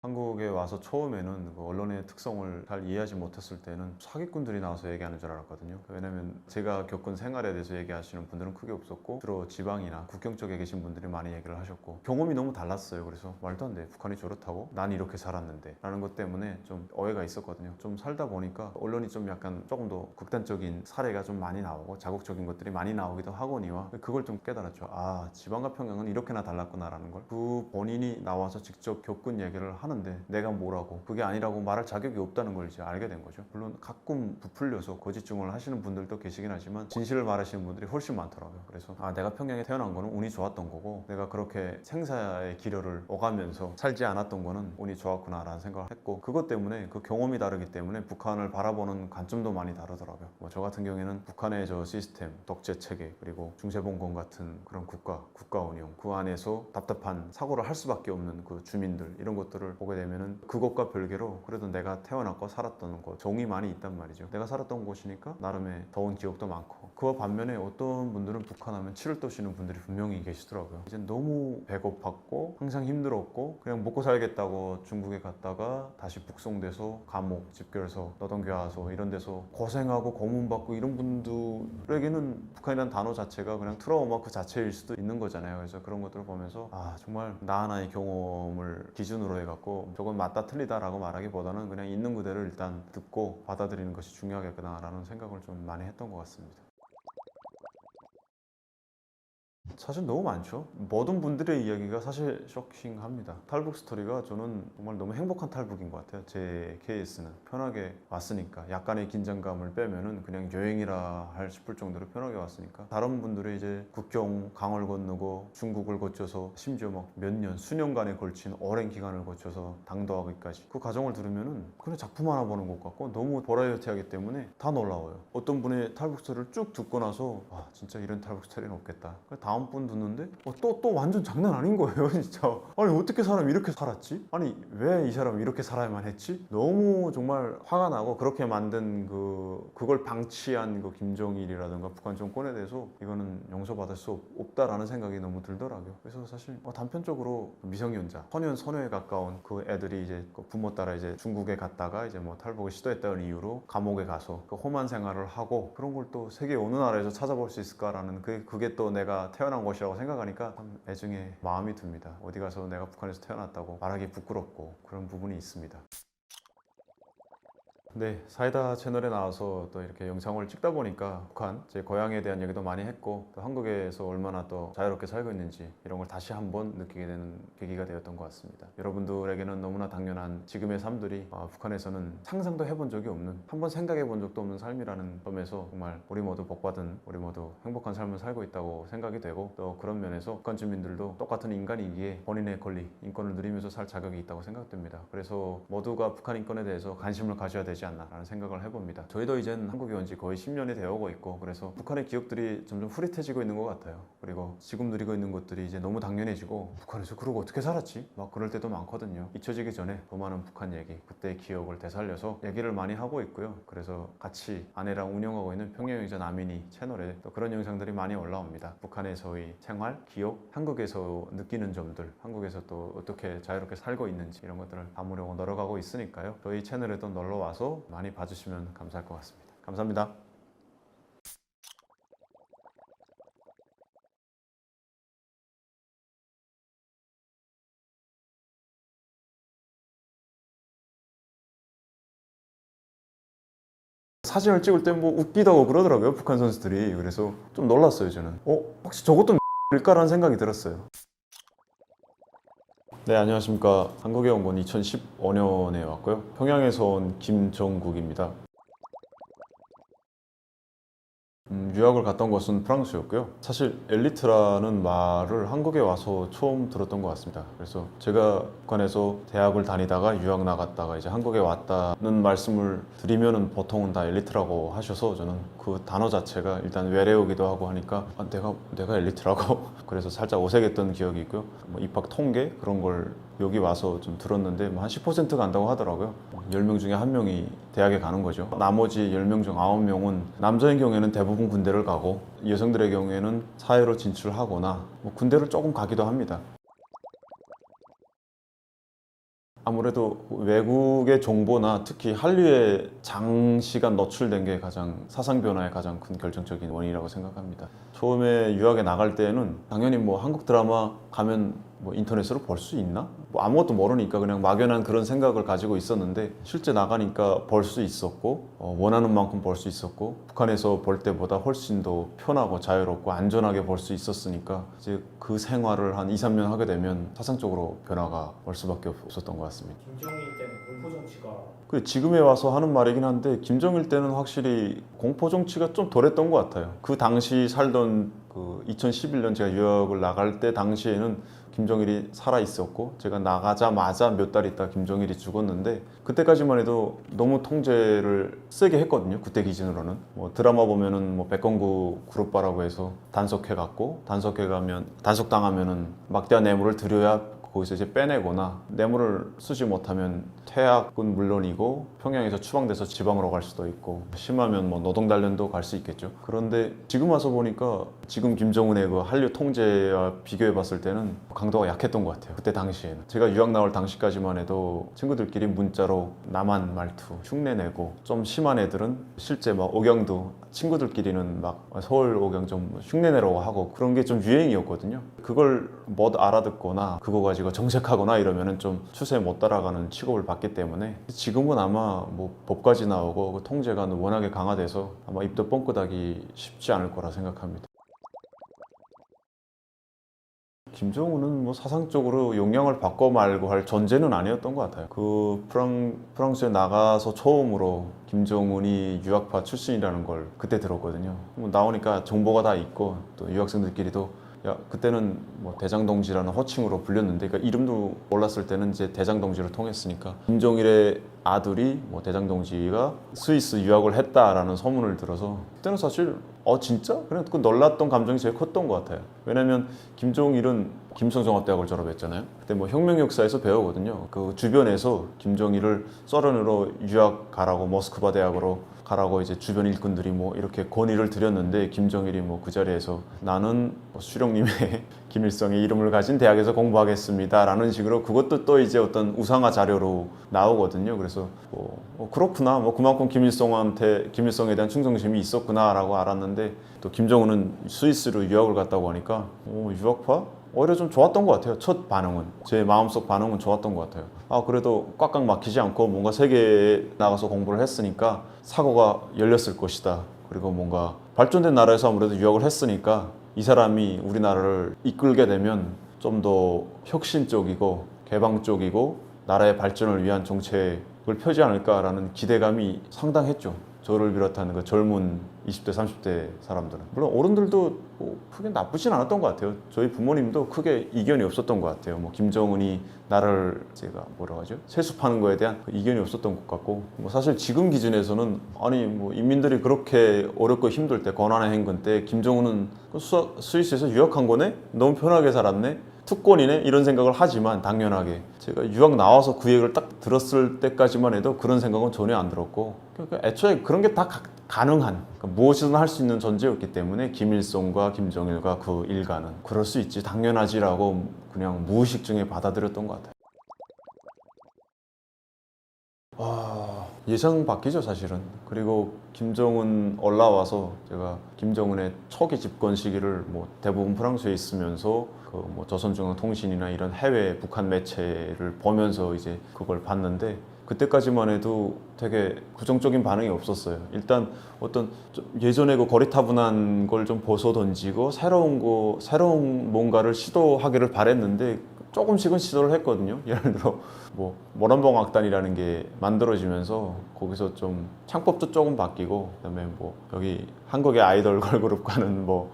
한국에 와서 처음에는 그 언론의 특성을 잘 이해하지 못했을 때는 사기꾼들이 나와서 얘기하는 줄 알았거든요. 왜냐면 제가 겪은 생활에 대해서 얘기하시는 분들은 크게 없었고 주로 지방이나 국경 쪽에 계신 분들이 많이 얘기를 하셨고 경험이 너무 달랐어요. 그래서 말도 안 돼. 북한이 저렇다고? 난 이렇게 살았는데 라는 것 때문에 좀 오해가 있었거든요. 좀 살다 보니까 언론이 좀 약간 조금 더 극단적인 사례가 좀 많이 나오고 자극적인 것들이 많이 나오기도 하거니와 그걸 좀 깨달았죠. 아 지방과 평양은 이렇게나 달랐구나 라는 걸 그 본인이 나와서 직접 겪은 얘기를 하는 하는데 내가 뭐라고 그게 아니라고 말할 자격이 없다는 걸 이제 알게 된 거죠. 물론 가끔 부풀려서 거짓 증언을 하시는 분들도 계시긴 하지만 진실을 말하시는 분들이 훨씬 많더라고요. 그래서 내가 평양에 태어난 거는 운이 좋았던 거고 내가 그렇게 생사의 기려를 오가면서 살지 않았던 거는 운이 좋았구나 라는 생각을 했고, 그것 때문에 그 경험이 다르기 때문에 북한을 바라보는 관점도 많이 다르더라고요. 저 같은 경우에는 북한의 저 시스템, 독재 체계, 그리고 중세봉건 같은 그런 국가 운영, 그 안에서 답답한 사고를 할 수밖에 없는 그 주민들, 이런 것들을 보게 되면은 그것과 별개로 그래도 내가 태어났고 살았던 곳, 정이 많이 있단 말이죠. 내가 살았던 곳이니까 나름의 더운 기억도 많고, 그와 반면에 어떤 분들은 북한 하면 치를 떠시는 분들이 분명히 계시더라고요. 이제 너무 배고팠고 항상 힘들었고 그냥 먹고 살겠다고 중국에 갔다가 다시 북송돼서 감옥, 집결소, 노동교화소 이런 데서 고생하고 고문받고 이런 분들에게는 북한이라는 단어 자체가 그냥 트라우마 그 자체일 수도 있는 거잖아요. 그래서 그런 것들을 보면서 정말 나 하나의 경험을 기준으로 해갖고 저건 맞다 틀리다라고 말하기보다는 그냥 있는 그대로 일단 듣고 받아들이는 것이 중요하겠구나라는 생각을 좀 많이 했던 것 같습니다. 사실 너무 많죠. 모든 분들의 이야기가 사실 쇼킹합니다. 탈북 스토리가 저는 정말 너무 행복한 탈북인 것 같아요. 제 케이스는 편하게 왔으니까, 약간의 긴장감을 빼면은 그냥 여행이라 할 싶을 정도로 편하게 왔으니까. 다른 분들이 이제 국경 강을 건너고 중국을 거쳐서 심지어 막 몇 년, 수년간에 걸친 오랜 기간을 거쳐서 당도하기까지, 그 과정을 들으면은 그냥 작품 하나 보는 것 같고 너무 버라이어티하기 때문에 다 놀라워요. 어떤 분의 탈북 스토리를 쭉 듣고 나서 진짜 이런 탈북 스토리는 없겠다. 다음 분 듣는데 또 완전 장난 아닌 거예요. 진짜 아니 어떻게 사람이 이렇게 살았지? 아니 왜 이 사람이 이렇게 살아야만 했지? 너무 정말 화가 나고, 그렇게 만든 그걸 방치한 그 김정일이라든가 북한 정권에 대해서 이거는 용서받을 수 없다라는 생각이 너무 들더라고요. 그래서 사실 단편적으로 미성년자, 소년에 가까운 그 애들이 이제 그 부모 따라 이제 중국에 갔다가 이제 뭐 탈북을 시도했다는 이유로 감옥에 가서 그 험한 생활을 하고, 그런 걸 또 세계 어느 나라에서 찾아볼 수 있을까라는 그게 또 내가 태어난 곳이라고 생각하니까 참 애증의 마음이 듭니다. 어디 가서 내가 북한에서 태어났다고 말하기 부끄럽고 그런 부분이 있습니다. 네, 사이다 채널에 나와서 또 이렇게 영상을 찍다 보니까 북한, 제 고향에 대한 얘기도 많이 했고, 또 한국에서 얼마나 또 자유롭게 살고 있는지 이런 걸 다시 한번 느끼게 되는 계기가 되었던 것 같습니다. 여러분들에게는 너무나 당연한 지금의 삶들이 북한에서는 상상도 해본 적이 없는, 한번 생각해 본 적도 없는 삶이라는 점에서 정말 우리 모두 복받은, 우리 모두 행복한 삶을 살고 있다고 생각이 되고, 또 그런 면에서 북한 주민들도 똑같은 인간이기에 본인의 권리, 인권을 누리면서 살 자격이 있다고 생각됩니다. 그래서 모두가 북한 인권에 대해서 관심을 가져야 되지 않나라는 생각을 해봅니다. 저희도 이젠 한국에 온 지 거의 10년이 되어오고 있고, 그래서 북한의 기억들이 점점 흐릿해지고 있는 것 같아요. 그리고 지금 누리고 있는 것들이 이제 너무 당연해지고, 북한에서 그러고 어떻게 살았지? 막 그럴 때도 많거든요. 잊혀지기 전에 더 많은 북한 얘기, 그때의 기억을 되살려서 얘기를 많이 하고 있고요. 그래서 같이 아내랑 운영하고 있는 평양여자 남인이 채널에 또 그런 영상들이 많이 올라옵니다. 북한에서의 생활, 기억, 한국에서 느끼는 점들, 한국에서 또 어떻게 자유롭게 살고 있는지 이런 것들을 담으려고 노력하고 있으니까요. 저희 채널에도 놀러와서 많이 봐주시면 감사할 것 같습니다. 감사합니다. 사진을 찍을 때 뭐 웃기다고 그러더라고요, 북한 선수들이. 그래서 좀 놀랐어요, 저는. 혹시 저것도 일까라는 생각이 들었어요. 네, 안녕하십니까. 한국에 온 건 2015년에 왔고요. 평양에서 온 김정국입니다. 유학을 갔던 곳은 프랑스였고요. 사실 엘리트라는 말을 한국에 와서 처음 들었던 것 같습니다. 그래서 제가 북한에서 대학을 다니다가 유학 나갔다가 이제 한국에 왔다는 말씀을 드리면은 보통은 다 엘리트라고 하셔서, 저는 그 단어 자체가 일단 외래어기도 하고 하니까 내가 엘리트라고 그래서 살짝 어색했던 기억이 있고요. 뭐 입학 통계 그런 걸 여기 와서 좀 들었는데 뭐 한 10% 간다고 하더라고요. 10명 중에 1명이 대학에 가는 거죠. 나머지 10명 중 9명은 남자의 경우에는 대부분 군대를 가고, 여성들의 경우에는 사회로 진출하거나 뭐 군대를 조금 가기도 합니다. 아무래도 외국의 정보나 특히 한류에 장시간 노출된 게 가장 사상 변화의 가장 큰 결정적인 원인이라고 생각합니다. 처음에 유학에 나갈 때는 당연히 뭐 한국 드라마 가면 뭐 인터넷으로 볼 수 있나? 뭐 아무것도 모르니까 그냥 막연한 그런 생각을 가지고 있었는데 실제 나가니까 볼 수 있었고 원하는 만큼 볼 수 있었고 북한에서 볼 때보다 훨씬 더 편하고 자유롭고 안전하게 볼 수 있었으니까 이제 그 생활을 한 2, 3년 하게 되면 사상적으로 변화가 올 수밖에 없었던 것 같습니다. 김정일 때는 공포 정치가 지금에 와서 하는 말이긴 한데 김정일 때는 확실히 공포 정치가 좀 덜했던 것 같아요. 그 당시 살던 그 2011년 제가 유학을 나갈 때 당시에는 김정일이 살아 있었고 제가 나가자마자 몇 달 있다 김정일이 죽었는데 그때까지만 해도 너무 통제를 세게 했거든요. 그때 기준으로는 뭐 드라마 보면은 뭐 백건구 그룹바라고 해서 단속해 갔고 단속해 가면 단속당하면은 막대한 뇌물을 들여야 거기서 이제 빼내거나 뇌물을 쓰지 못하면 퇴학은 물론이고 평양에서 추방돼서 지방으로 갈 수도 있고 심하면 뭐 노동단련도 갈 수 있겠죠. 그런데 지금 와서 보니까 지금 김정은의 그 한류 통제와 비교해 봤을 때는 강도가 약했던 것 같아요. 그때 당시에는 제가 유학 나올 당시까지만 해도 친구들끼리 문자로 남한 말투 흉내내고 좀 심한 애들은 실제 막 억양도 친구들끼리는 막 서울 억양 좀 흉내내라고 하고 그런 게 좀 유행이었거든요. 그걸 못 알아듣거나 그거 가지고 정색하거나 이러면은 좀 추세에 못 따라가는 취급을 받기 때문에 지금은 아마 뭐 법까지 나오고 그 통제가 워낙에 강화돼서 아마 입도 뻥끗하기 쉽지 않을 거라 생각합니다. 김정은은 뭐 사상적으로 영향을 받고 말고 할 존재는 아니었던 것 같아요. 그 프랑스에 나가서 처음으로 김정은이 유학파 출신이라는 걸 그때 들었거든요. 뭐 나오니까 정보가 다 있고 또 유학생들끼리도 야 그때는 뭐 대장동지라는 호칭으로 불렸는데 그러니까 이름도 몰랐을 때는 이제 대장동지를 통했으니까 김정일의 아들이 뭐 대장동지가 스위스 유학을 했다라는 소문을 들어서 그때는 사실 진짜? 그냥 그 놀랐던 감정이 제일 컸던 것 같아요. 왜냐면 김정일은 김성종합대학을 졸업했잖아요. 그때 뭐 혁명 역사에서 배우거든요. 그 주변에서 김정일을 소련으로 유학 가라고 모스크바 대학으로 가라고 이제 주변 일꾼들이 뭐 이렇게 건의를 드렸는데 김정일이 뭐 그 자리에서 나는 수령님의 김일성의 이름을 가진 대학에서 공부하겠습니다라는 식으로 그것도 또 이제 어떤 우상화 자료로 나오거든요. 그래서 그렇구나, 뭐 그만큼 김일성에 대한 충성심이 있었구나라고 알았는데 또 김정은은 스위스로 유학을 갔다고 하니까 유학파? 오히려 좀 좋았던 것 같아요. 첫 반응은 제 마음속 반응은 좋았던 것 같아요. 그래도 꽉꽉 막히지 않고 뭔가 세계에 나가서 공부를 했으니까 사고가 열렸을 것이다. 그리고 뭔가 발전된 나라에서 아무래도 유학을 했으니까 이 사람이 우리나라를 이끌게 되면 좀 더 혁신적이고 개방적이고 나라의 발전을 위한 정책을 펴지 않을까라는 기대감이 상당했죠. 저를 비롯한 그 젊은 20대, 30대 사람들은. 물론 어른들도 뭐 크게 나쁘진 않았던 것 같아요. 저희 부모님도 크게 이견이 없었던 것 같아요. 뭐 김정은이 나를 제가 뭐라고 하죠? 세습하는 거에 대한 이견이 없었던 것 같고 뭐 사실 지금 기준에서는 아니 뭐 인민들이 그렇게 어렵고 힘들 때 고난의 행군 때 김정은은 스위스에서 유학한 거네? 너무 편하게 살았네? 특권이네? 이런 생각을 하지만 당연하게 제가 유학 나와서 그 얘기를 딱 들었을 때까지만 해도 그런 생각은 전혀 안 들었고 그러니까 애초에 그런 게 다 가능한 그러니까 무엇이든 할 수 있는 존재였기 때문에 김일성과 김정일과 그 일가는 그럴 수 있지 당연하지라고 그냥 무의식 중에 받아들였던 것 같아요. 예상 바뀌죠 사실은. 그리고 김정은 올라와서 제가 김정은의 초기 집권 시기를 뭐 대부분 프랑스에 있으면서 그 뭐 조선중앙통신이나 이런 해외 북한 매체를 보면서 이제 그걸 봤는데 그때까지만 해도 되게 부정적인 반응이 없었어요. 일단 어떤 좀 예전에 그 고리타분한 걸 좀 벗어던지고 새로운 뭔가를 시도하기를 바랬는데 조금씩은 시도를 했거든요. 예를 들어 뭐 모란봉 악단이라는 게 만들어지면서 거기서 좀 창법도 조금 바뀌고 그다음에 뭐 여기 한국의 아이돌 걸그룹과는 뭐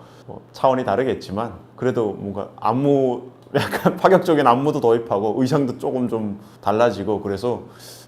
차원이 다르겠지만 그래도 뭔가 안무 약간 파격적인 안무도 도입하고 의상도 조금 좀 달라지고 그래서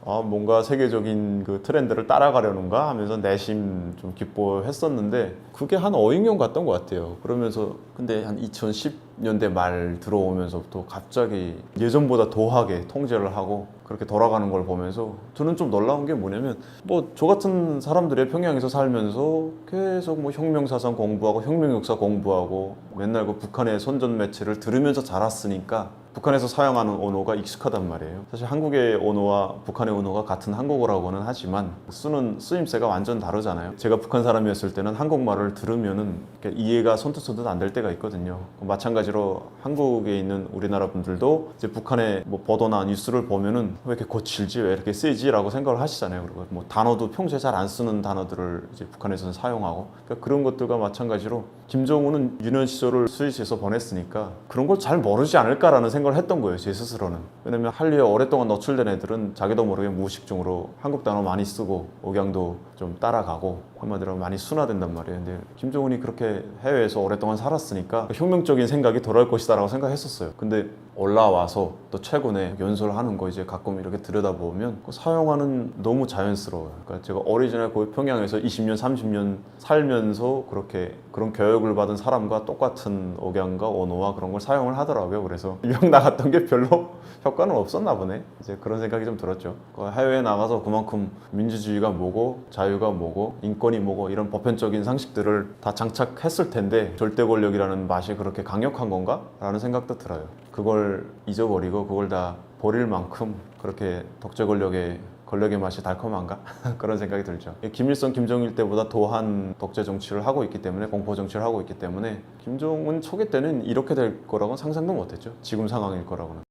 뭔가 세계적인 그 트렌드를 따라가려는가 하면서 내심 좀 기뻐했었는데 그게 한 5~6년 갔던 것 같아요. 그러면서 근데 한 2010년대 말 들어오면서부터 갑자기 예전보다 더하게 통제를 하고 그렇게 돌아가는 걸 보면서 저는 좀 놀라운 게 뭐냐면 뭐 저 같은 사람들이 평양에서 살면서 계속 뭐 혁명사상 공부하고 혁명역사 공부하고 맨날 그 북한의 선전 매체를 들으면서 자랐으니까 북한에서 사용하는 언어가 익숙하단 말이에요. 사실 한국의 언어와 북한의 언어가 같은 한국어라고는 하지만 쓰는 쓰임새가 완전 다르잖아요. 제가 북한 사람이었을 때는 한국말을 들으면은 이해가 선뜻선뜻 안 될 때가 있거든요. 마찬가지로 한국에 있는 우리나라 분들도 이제 북한의 뭐 보도나 뉴스를 보면은 왜 이렇게 거칠지, 왜 이렇게 세지라고 생각을 하시잖아요. 그리고 뭐 단어도 평소에 잘 안 쓰는 단어들을 이제 북한에서는 사용하고, 그러니까 그런 것들과 마찬가지로 김정은은 유년 시절을 스위스에서 보냈으니까 그런 걸 잘 모르지 않을까라는 생각을 했던 거예요, 제 스스로는. 왜냐면 한류에 오랫동안 노출된 애들은 자기도 모르게 무의식적으로 한국 단어 많이 쓰고 억양도 좀 따라가고 한마디로 많이 순화된단 말이에요. 근데 김정은이 그렇게 해외에서 오랫동안 살았으니까 혁명적인 생각이 돌아올 것이다라고 생각했었어요. 근데 올라와서 또 최근에 연설하는 거 이제 가끔 이렇게 들여다보면 그 사용하는 너무 자연스러워요. 그러니까 제가 오리지널 거기 평양에서 20년, 30년 살면서 그렇게 그런 교육을 받은 사람과 똑같은 억양과 언어와 그런 걸 사용을 하더라고요. 그래서 유학 나갔던 게 별로 효과는 없었나 보네. 이제 그런 생각이 좀 들었죠. 해외에 나가서 그만큼 민주주의가 뭐고 자유가 뭐고 인권이 뭐고 이런 보편적인 상식들을 다 장착했을 텐데 절대 권력이라는 맛이 그렇게 강력한 건가? 라는 생각도 들어요. 그걸 잊어버리고 그걸 다 버릴 만큼 그렇게 독재 권력의 맛이 달콤한가? 그런 생각이 들죠. 김일성, 김정일 때보다 더한 독재 정치를 하고 있기 때문에, 공포 정치를 하고 있기 때문에 김정은 초기 때는 이렇게 될 거라고는 상상도 못했죠. 지금 상황일 거라고는.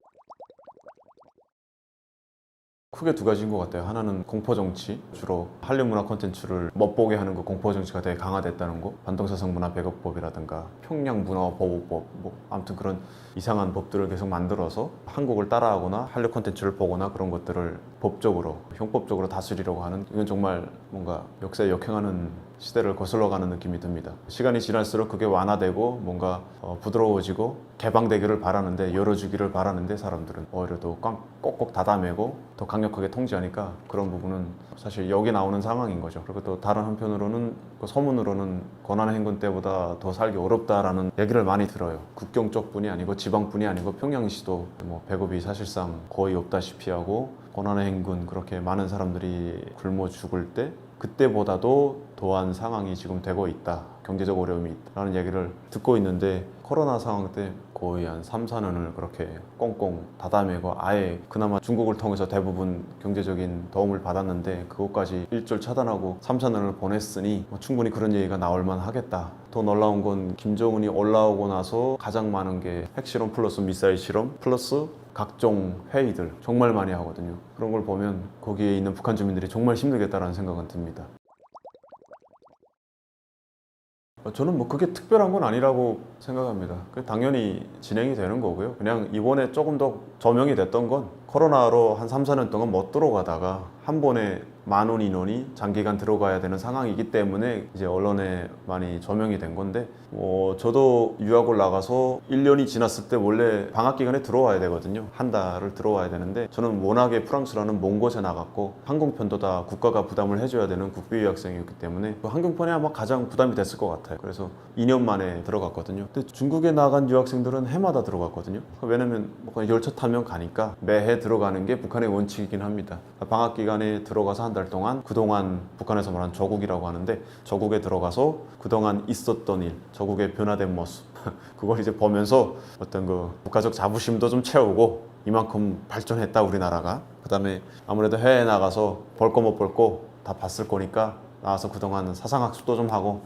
크게 두 가지인 것 같아요. 하나는 공포정치, 주로 한류 문화 콘텐츠를 멋보게 하는 거, 공포정치가 되게 강화됐다는 거, 반동사상 문화 배급법이라든가 평양 문화 보호법, 뭐 아무튼 그런 이상한 법들을 계속 만들어서 한국을 따라하거나 한류 콘텐츠를 보거나 그런 것들을 법적으로, 형법적으로 다스리려고 하는, 이건 정말 뭔가 역사에 역행하는 시대를 거슬러가는 느낌이 듭니다. 시간이 지날수록 그게 완화되고 뭔가 부드러워지고 개방되기를 바라는데, 열어주기를 바라는데 사람들은 오히려 더 꼭꼭 닫아매고 더 강력하게 통제하니까 그런 부분은 사실 여기 나오는 상황인 거죠. 그리고 또 다른 한편으로는 그 소문으로는 권한의 행군 때보다 더 살기 어렵다라는 얘기를 많이 들어요. 국경 쪽뿐이 아니고 지방뿐이 아니고 평양시도 뭐 배급이 사실상 거의 없다시피 하고 권한의 행군 그렇게 많은 사람들이 굶어 죽을 때 그때보다도 더한 상황이 지금 되고 있다. 경제적 어려움이 있다라는 얘기를 듣고 있는데, 코로나 상황 때 거의 한 3, 4년을 그렇게 꽁꽁 닫아매고 아예 그나마 중국을 통해서 대부분 경제적인 도움을 받았는데 그것까지 일절 차단하고 3, 4년을 보냈으니 충분히 그런 얘기가 나올 만하겠다. 더 놀라운 건 김정은이 올라오고 나서 가장 많은 게 핵실험 플러스 미사일 실험 플러스 각종 회의들 정말 많이 하거든요. 그런 걸 보면 거기에 있는 북한 주민들이 정말 힘들겠다라는 생각은 듭니다. 저는 뭐 그게 특별한 건 아니라고 생각합니다. 당연히 진행이 되는 거고요. 그냥 이번에 조금 더 조명이 됐던 건 코로나로 한 3, 4년 동안 못 들어가다가 한 번에 많은 인원이 장기간 들어가야 되는 상황이기 때문에 이제 언론에 많이 조명이 된 건데, 저도 유학을 나가서 1년이 지났을 때 원래 방학 기간에 들어와야 되거든요. 한 달을 들어와야 되는데 저는 워낙에 프랑스라는 먼 곳에 나갔고 항공편도 다 국가가 부담을 해줘야 되는 국비 유학생이었기 때문에 항공편이 아마 가장 부담이 됐을 것 같아요. 그래서 2년 만에 들어갔거든요. 근데 중국에 나간 유학생들은 해마다 들어갔거든요. 왜냐면 열차 타면 가니까 매해 들어가는 게 북한의 원칙이긴 합니다. 방학 기간에 들어가서 한 달 동안 그동안 북한에서 말하는 조국이라고 하는데 조국에 들어가서 그동안 있었던 일, 조국의 변화된 모습 그걸 이제 보면서 어떤 그 국가적 자부심도 좀 채우고 이만큼 발전했다 우리나라가. 그 다음에 아무래도 해외에 나가서 볼 거 못 볼 거 다 봤을 거니까 나와서 그동안 사상학습도 좀 하고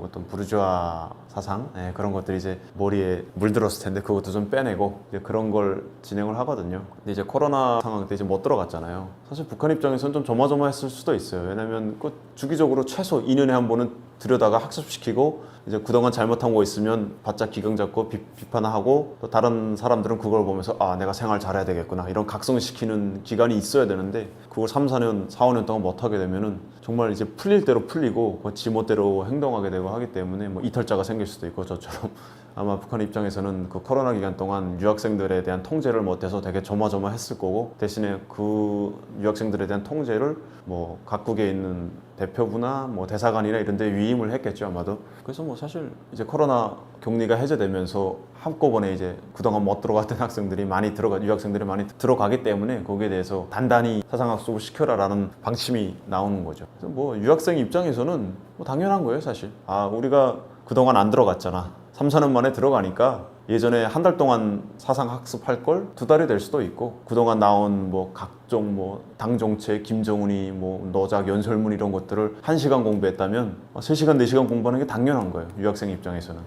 어떤 부르주아 사상 그런 것들이 이제 머리에 물들었을 텐데 그것도 좀 빼내고 이제 그런 걸 진행을 하거든요. 근데 이제 코로나 상황 때 이제 못 들어갔잖아요. 사실 북한 입장에서는 좀 조마조마했을 수도 있어요. 왜냐면 그 주기적으로 최소 2년에 한 번은 들여다가 학습시키고 이제 그동안 잘못한 거 있으면 바짝 기강 잡고 비판하고 또 다른 사람들은 그걸 보면서 아 내가 생활 잘해야 되겠구나 이런 각성시키는 기간이 있어야 되는데 그걸 3, 4년, 4, 5년 동안 못하게 되면은 정말 이제 풀릴 대로 풀리고 지멋대로 행동하게 되고 하기 때문에 뭐 이탈자가 생길 수도 있고 저처럼 아마 북한 입장에서는 그 코로나 기간 동안 유학생들에 대한 통제를 못해서 되게 조마조마했을 거고 대신에 그 유학생들에 대한 통제를 뭐 각국에 있는 대표부나 뭐 대사관이나 이런 데 위임을 했겠죠 아마도. 그래서 뭐 사실 이제 코로나 격리가 해제되면서 한꺼번에 이제 그동안 못 들어갔던 유학생들이 많이 들어가기 때문에 거기에 대해서 단단히 사상학습을 시켜라라는 방침이 나오는 거죠. 그래서 뭐 유학생 입장에서는 뭐 당연한 거예요 사실. 아 우리가 그동안 안 들어갔잖아. 3, 4년 만에 들어가니까 예전에 한 달 동안 사상 학습할 걸 2달이 될 수도 있고 그동안 나온 뭐 각종 뭐 당정체, 김정은이 뭐 너작, 연설문 이런 것들을 1시간 공부했다면 3시간, 4시간 공부하는 게 당연한 거예요. 유학생 입장에서는.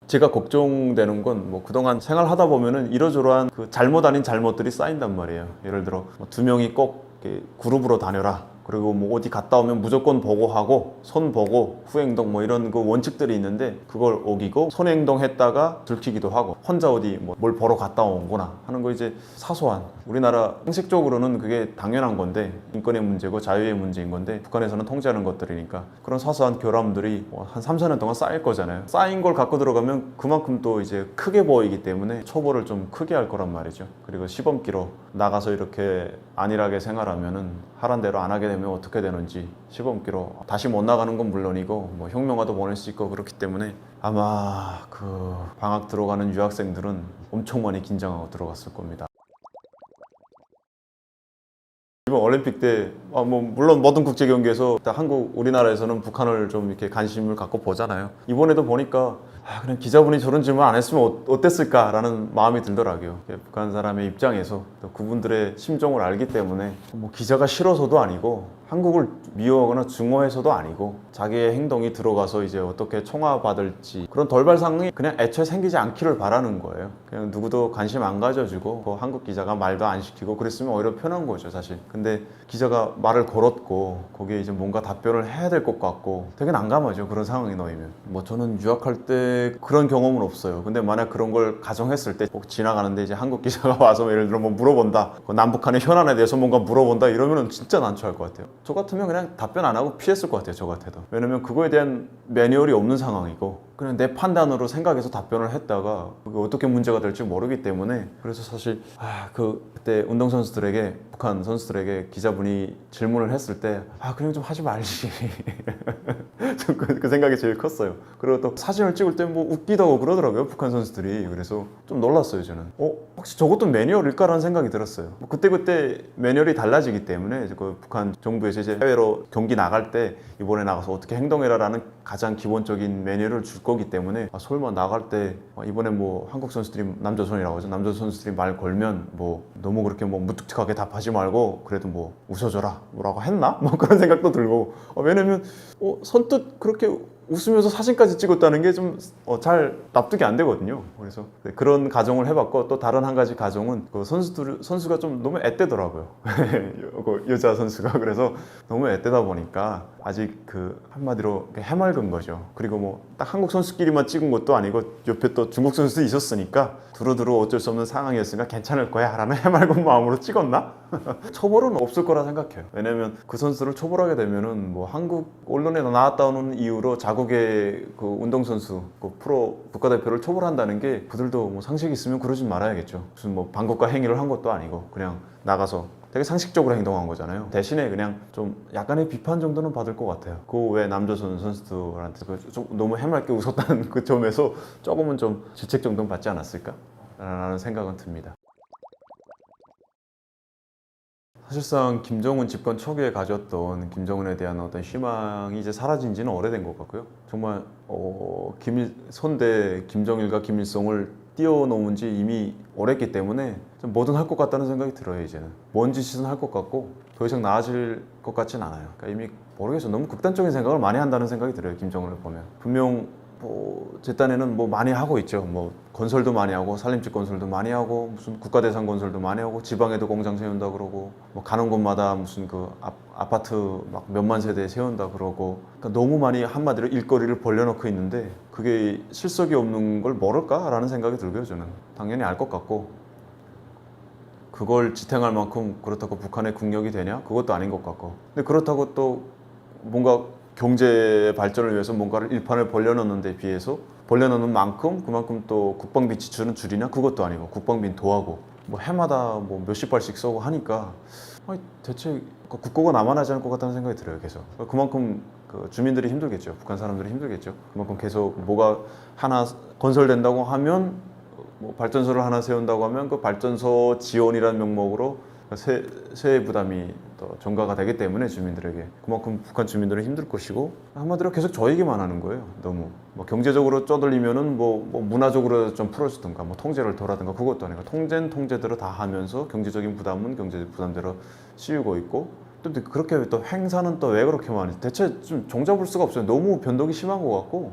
제가 걱정되는 건 뭐 그동안 생활하다 보면은 이러저러한 그 잘못 아닌 잘못들이 쌓인단 말이에요. 예를 들어 뭐 2명이 꼭 이렇게 그룹으로 다녀라. 그리고 뭐 어디 갔다 오면 무조건 보고하고 손 보고 후행동 뭐 이런 그 원칙들이 있는데 그걸 어기고 손행동했다가 들키기도 하고 혼자 어디 뭐 뭘 보러 갔다 오거나 하는 거 이제 사소한 우리나라 형식적으로는 그게 당연한 건데 인권의 문제고 자유의 문제인 건데 북한에서는 통제하는 것들이니까 그런 사소한 결함들이 한 3, 4년 동안 쌓일 거잖아요. 쌓인 걸 갖고 들어가면 그만큼 또 이제 크게 보이기 때문에 처벌을 좀 크게 할 거란 말이죠. 그리고 시범기로 나가서 이렇게 안일하게 생활하면은 하란 대로 안 하게 되면 어떻게 되는지 시범기로 다시 못 나가는 건 물론이고 뭐 혁명화도 보낼 수 있고 그렇기 때문에 아마 그 방학 들어가는 유학생들은 엄청 많이 긴장하고 들어갔을 겁니다. 이번 올림픽 때 뭐 물론 모든 국제 경기에서 한국 우리나라에서는 북한을 좀 이렇게 관심을 갖고 보잖아요. 이번에도 보니까 그냥 기자분이 저런 질문 안 했으면 어땠을까라는 마음이 들더라고요. 북한 사람의 입장에서 또 그분들의 심정을 알기 때문에 뭐 기자가 싫어서도 아니고 한국을 미워하거나 증오해서도 아니고 자기의 행동이 들어가서 이제 어떻게 총화받을지 그런 돌발 상황이 그냥 애초에 생기지 않기를 바라는 거예요. 그냥 누구도 관심 안 가져주고 뭐 한국 기자가 말도 안 시키고 그랬으면 오히려 편한 거죠 사실. 근데 기자가 말을 걸었고 거기에 이제 뭔가 답변을 해야 될 것 같고 되게 난감하죠. 그런 상황이 놓이면. 뭐 저는 유학할 때 그런 경험은 없어요. 근데 만약 그런 걸 가정했을 때 꼭 지나가는데 이제 한국 기자가 와서 예를 들어 뭐 물어본다. 남북한의 현안에 대해서 뭔가 물어본다 이러면은 진짜 난처할 것 같아요. 저 같으면 그냥 답변 안 하고 피했을 것 같아요. 저 같아도. 왜냐면 그거에 대한 매뉴얼이 없는 상황이고 그냥 내 판단으로 생각해서 답변을 했다가 그게 어떻게 문제가 될지 모르기 때문에 그래서 사실 그때 운동선수들에게 북한 선수들에게 기자분이 질문을 했을 때 그냥 좀 하지 말지 좀 그 생각이 제일 컸어요. 그리고 또 사진을 찍을 때 뭐 웃기다고 그러더라고요. 북한 선수들이. 그래서 좀 놀랐어요. 저는 혹시 저것도 매뉴얼일까라는 생각이 들었어요. 뭐 그때 매뉴얼이 달라지기 때문에 그 북한 정부에서 이제 해외로 경기 나갈 때 이번에 나가서 어떻게 행동해라라는 가장 기본적인 매뉴얼을 줄 거기 때문에 설마 나갈 때 이번에 뭐 한국 선수들이 남조선이라고 하죠. 남조선 선수들이 말 걸면 뭐 너무 그렇게 뭐 무뚝뚝하게 답하지 말고 그래도 뭐 웃어줘라 뭐라고 했나? 뭐 그런 생각도 들고 왜냐면 선뜻 그렇게 웃으면서 사진까지 찍었다는 게 좀 잘 납득이 안 되거든요. 그래서 그런 가정을 해봤고 또 다른 한 가지 가정은 그 선수가 좀 너무 앳되더라고요. 그 여자 선수가. 그래서 너무 앳되다 보니까 아직 그 한마디로 해맑은 거죠. 그리고 뭐 딱 한국 선수끼리만 찍은 것도 아니고 옆에 또 중국 선수도 있었으니까 두루두루 어쩔 수 없는 상황이었으니까 괜찮을 거야 라는 해맑은 마음으로 찍었나? 처벌은 없을 거라 생각해요. 왜냐면 그 선수를 처벌하게 되면은 뭐 한국 언론에 나왔다는 이유로 자국의 그 운동선수 그 프로 국가대표를 처벌한다는 게 그들도 뭐 상식이 있으면 그러진 말아야겠죠. 무슨 뭐 반국가 행위를 한 것도 아니고 그냥 나가서 되게 상식적으로 행동한 거잖아요. 대신에 그냥 좀 약간의 비판 정도는 받을 것 같아요. 그 외 남조선 선수들한테 좀 너무 해맑게 웃었다는 그 점에서 조금은 좀 질책 정도는 받지 않았을까? 라는 생각은 듭니다. 사실상 김정은 집권 초기에 가졌던 김정은에 대한 어떤 희망이 이제 사라진 지는 오래된 것 같고요. 정말 선대 김정일과 김일성을 띄워놓은 지 이미 오랬기 때문에 좀 뭐든 할 것 같다는 생각이 들어요. 이제는 뭔 짓이든 할 것 같고 더 이상 나아질 것 같진 않아요. 그러니까 이미 모르겠어요. 너무 극단적인 생각을 많이 한다는 생각이 들어요. 김정은을 보면 분명 제 딴에는 뭐 많이 하고 있죠. 뭐 건설도 많이 하고 산림집 건설도 많이 하고 무슨 국가대상 건설도 많이 하고 지방에도 공장 세운다 그러고 뭐 가는 곳마다 무슨 그 아파트 막 몇만 세대 세운다 그러고 그러니까 너무 많이 한마디로 일거리를 벌려놓고 있는데 그게 실속이 없는 걸 모를까라는 생각이 들고요. 저는 당연히 알 것 같고 그걸 지탱할 만큼 그렇다고 북한의 국력이 되냐? 그것도 아닌 것 같고 근데 그렇다고 또 뭔가 경제 발전을 위해서 뭔가를 일판을 벌려놓는 데 비해서 벌려놓는 만큼 그만큼 또 국방비 지출은 줄이냐? 그것도 아니고 국방비는 더하고 뭐 해마다 뭐 몇십 발씩 쏘고 하니까 대체 국고가 남아나지 않을 것 같다는 생각이 들어요. 계속 그만큼 그 주민들이 힘들겠죠. 북한 사람들이 힘들겠죠. 그만큼 계속 뭐가 하나 건설된다고 하면 뭐 발전소를 하나 세운다고 하면 그 발전소 지원이라는 명목으로 세액 부담이 더 전가가 되기 때문에 주민들에게 그만큼 북한 주민들은 힘들 것이고 한마디로 계속 저 얘기만 하는 거예요. 너무 뭐 경제적으로 쪼들리면은 뭐 문화적으로 좀 풀어주든가 뭐 통제를 덜하든가 그것도 아니고 통제는 통제대로 다 하면서 경제적인 부담은 경제적 부담대로 씌우고 있고 또 그렇게 또 행사는 또 왜 그렇게 많이 대체 좀 종잡을 수가 없어요. 너무 변동이 심한 것 같고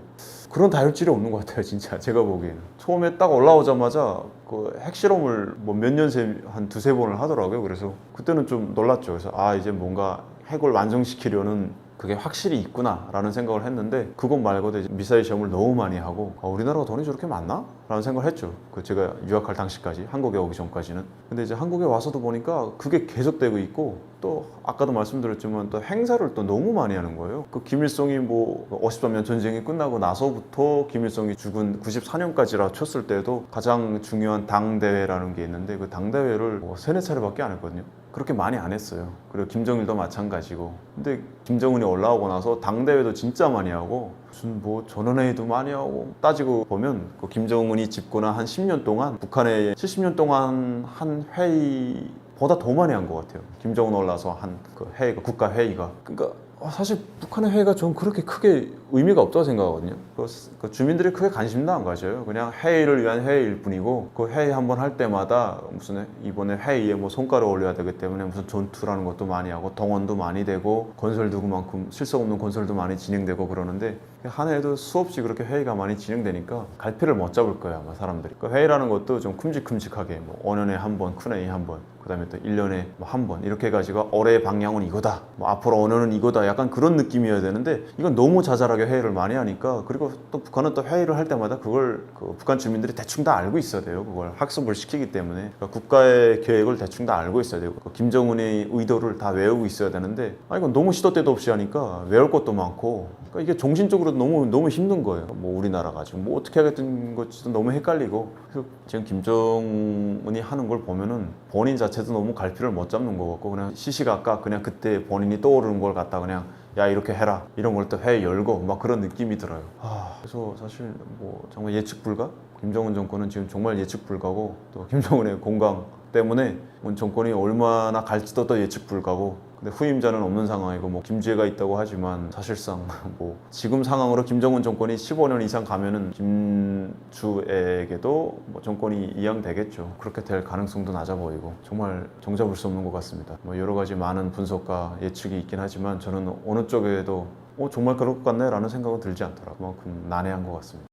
그런 다혈질이 없는 것 같아요. 진짜 제가 보기에는 처음에 딱 올라오자마자 그 핵실험을 뭐 몇 년 새 한 두세 번을 하더라고요. 그래서 그때는 좀 놀랐죠. 그래서 아 이제 뭔가 핵을 완성시키려는 그게 확실히 있구나라는 생각을 했는데 그것 말고도 이제 미사일 시험을 너무 많이 하고 우리나라가 돈이 저렇게 많나? 라는 생각을 했죠. 그 제가 유학할 당시까지 한국에 오기 전까지는. 근데 이제 한국에 와서도 보니까 그게 계속되고 있고 또 아까도 말씀드렸지만 또 행사를 또 너무 많이 하는 거예요. 그 김일성이 뭐 53년 전쟁이 끝나고 나서부터 김일성이 죽은 94년까지라 쳤을 때도 가장 중요한 당대회라는 게 있는데 그 당대회를 뭐 3-4차례밖에 안 했거든요. 그렇게 많이 안 했어요. 그리고 김정일도 마찬가지고. 근데 김정은이 올라오고 나서 당대회도 진짜 많이 하고 무슨 뭐 전원회의도 많이 하고 따지고 보면 그 김정은이 집권한 한 10년 동안 북한에 70년 동안 한 회의보다 더 많이 한 것 같아요. 김정은 올라서 한 그 회의가 국가 회의가 그러니까 사실 북한의 회의가 좀 그렇게 크게 의미가 없다고 생각하거든요. 그 주민들이 크게 관심도 안 가져요. 그냥 회의를 위한 회의일 뿐이고 그 회의 한 번 할 때마다 무슨 이번에 회의에 뭐 성과를 올려야 되기 때문에 무슨 전투라는 것도 많이 하고 동원도 많이 되고 건설도 그만큼 실속 없는 건설도 많이 진행되고 그러는데 한 해에도 수없이 그렇게 회의가 많이 진행되니까 갈피를 못 잡을 거야 아마 사람들이. 그 회의라는 것도 좀 큼직큼직하게 뭐 5년에 한 번 큰 회의 한 번 그다음에 또 1년에 뭐 한 번 이렇게 해가지고 올해의 방향은 이거다 뭐 앞으로 5년은 이거다 약간 그런 느낌이어야 되는데 이건 너무 자잘하게 회의를 많이 하니까 그리고 또 북한은 또 회의를 할 때마다 그걸 그 북한 주민들이 대충 다 알고 있어야 돼요. 그걸 학습을 시키기 때문에 그러니까 국가의 계획을 대충 다 알고 있어야 돼요. 그 김정은의 의도를 다 외우고 있어야 되는데 이건 너무 시도 때도 없이 하니까 외울 것도 많고 그러니까 이게 정신적으로 너무 힘든 거예요. 뭐 우리나라가 지금 뭐 어떻게 하겠다는 것도 너무 헷갈리고 그래서 지금 김정은이 하는 걸 보면은 본인 자체도 너무 갈피를 못 잡는 것 같고 그냥 시시각각 그냥 그때 본인이 떠오르는 걸 갖다 그냥 야 이렇게 해라 이런 걸 또 회의 열고 막 그런 느낌이 들어요. 그래서 사실 뭐 정말 예측 불가? 김정은 정권은 지금 정말 예측 불가고 또 김정은의 공강 때문에 정권이 얼마나 갈지도 또 예측 불가고 근데 후임자는 없는 상황이고 뭐 김주애가 있다고 하지만 사실상 뭐 지금 상황으로 김정은 정권이 15년 이상 가면은 김주애에게도 뭐 정권이 이양되겠죠. 그렇게 될 가능성도 낮아 보이고 정말 정잡을 수 없는 것 같습니다. 뭐 여러 가지 많은 분석과 예측이 있긴 하지만 저는 어느 쪽에도 정말 그럴 것 같네 라는 생각은 들지 않더라고요. 그만큼 난해한 것 같습니다.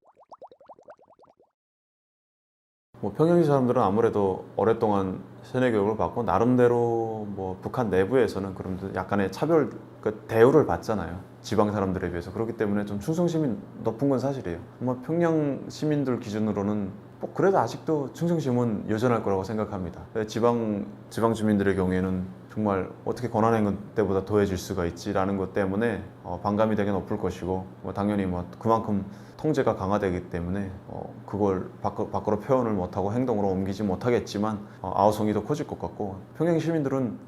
뭐 평양시 사람들은 아무래도 오랫동안 세뇌 교육을 받고 나름대로 뭐 북한 내부에서는 그런 약간의 차별 대우를 받잖아요. 지방 사람들에 비해서. 그렇기 때문에 좀 충성심이 높은 건 사실이에요. 뭐 평양 시민들 기준으로는 그래도 아직도 충성심은 여전할 거라고 생각합니다. 지방 주민들의 경우에는 정말 어떻게 권한행군 때보다 더해질 수가 있지라는 것 때문에 반감이 되게 높을 것이고 당연히 뭐 그만큼 통제가 강화되기 때문에 그걸 밖으로 표현을 못하고 행동으로 옮기지 못하겠지만 아우성이 더 커질 것 같고 평양 시민들은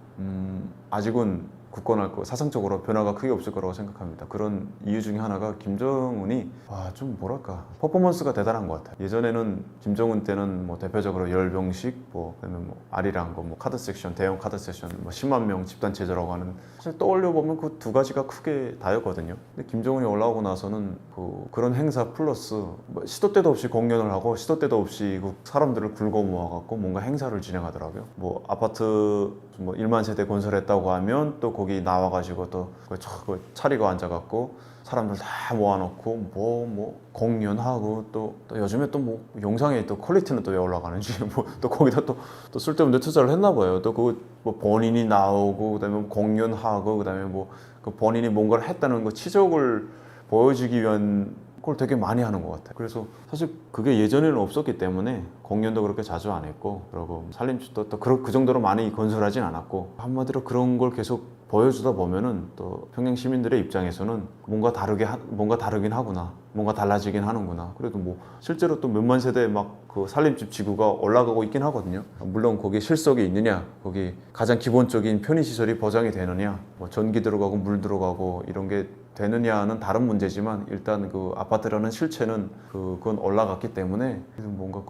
아직은 굳건할 거 사상적으로 변화가 크게 없을 거라고 생각합니다. 그런 이유 중에 하나가 김정은이 좀 뭐랄까 퍼포먼스가 대단한 것 같아요. 예전에는 김정은 때는 뭐 대표적으로 열병식 그다음에 뭐 아리랑 뭐 카드 섹션 대형 카드 섹션 뭐 10만 명 집단 체제라고 하는 사실 떠올려 보면 그 두 가지가 크게 다였거든요. 근데 김정은이 올라오고 나서는 그런 행사 플러스 뭐 시도 때도 없이 공연을 하고 시도 때도 없이 그 사람들을 굴고 모아갖고 뭔가 행사를 진행하더라고요. 뭐 아파트 뭐 1만 세대 건설했다고 하면 또 거기 나와가지고 또 차리고 앉아갖고 사람들 다 모아놓고 뭐 공연하고 또 요즘에 또 뭐 영상에 또 퀄리티는 또 왜 올라가는지 또 거기다 또 쓸데없는 투자를 했나 봐요. 또 뭐 본인이 나오고 그다음에 공연하고 그다음에 그 본인이 뭔가를 했다는 그 치적을 보여주기 위한 걸 되게 많이 하는 것 같아요. 그래서 사실 그게 예전에는 없었기 때문에 공연도 그렇게 자주 안 했고 그리고 살림집도 또 그 정도로 많이 건설하진 않았고 한마디로 그런 걸 계속 보여주다 보면은 또 평양 시민들의 입장에서는 뭔가 다르긴 하구나, 뭔가 달라지긴 하는구나. 그래도 뭐 실제로 또 몇만 세대 막 그 살림집 지구가 올라가고 있긴 하거든요. 물론 거기에 실속이 있느냐, 거기 가장 기본적인 편의시설이 보장이 되느냐, 뭐 전기 들어가고 물 들어가고 이런 게 되느냐는 다른 문제지만 일단 그 아파트라는 실체는 그건 올라갔기 때문에 뭔가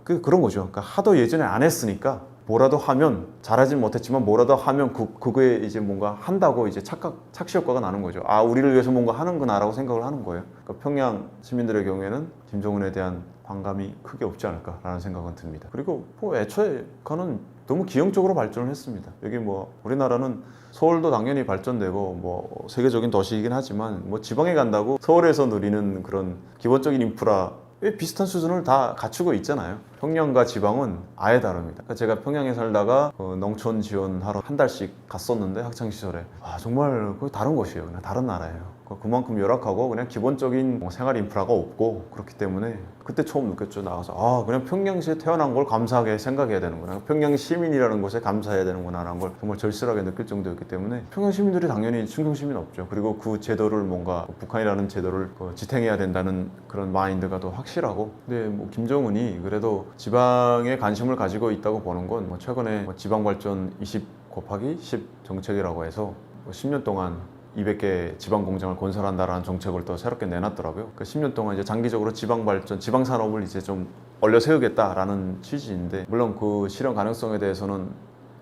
그런 거죠. 그러니까 하도 예전에 안 했으니까 뭐라도 하면 잘하진 못했지만 뭐라도 하면 그거에 이제 뭔가 한다고 이제 착시 효과가 나는 거죠. 아, 우리를 위해서 뭔가 하는구나라고 생각을 하는 거예요. 그러니까 평양 시민들의 경우에는 김정은에 대한 반감이 크게 없지 않을까라는 생각은 듭니다. 그리고 뭐 애초에 그는 너무 기형적으로 발전을 했습니다. 여기 뭐 우리나라는 서울도 당연히 발전되고 뭐 세계적인 도시이긴 하지만 뭐 지방에 간다고 서울에서 누리는 그런 기본적인 인프라 비슷한 수준을 다 갖추고 있잖아요. 평양과 지방은 아예 다릅니다. 그러니까 제가 평양에 살다가 농촌 지원하러 한 달씩 갔었는데 학창 시절에 정말 그거 다른 곳이에요. 그냥 다른 나라예요. 그만큼 열악하고 그냥 기본적인 뭐 생활 인프라가 없고 그렇기 때문에 그때 처음 느꼈죠. 나가서 그냥 평양시에 태어난 걸 감사하게 생각해야 되는구나. 평양 시민이라는 곳에 감사해야 되는구나라는 걸 정말 절실하게 느낄 정도였기 때문에 평양 시민들이 당연히 충청 시민 없죠. 그리고 그 제도를 뭔가 북한이라는 제도를 지탱해야 된다는 그런 마인드가 더 확실하고. 근데 뭐 김정은이 그래도 지방에 관심을 가지고 있다고 보는 건 뭐 최근에 뭐 지방발전 20 곱하기 10 정책이라고 해서 10년 동안 200개 지방 공장을 건설한다라는 정책을 또 새롭게 내놨더라고요. 그 10년 동안 이제 장기적으로 지방 발전, 지방 산업을 이제 좀 얼려 세우겠다라는 취지인데, 물론 그 실현 가능성에 대해서는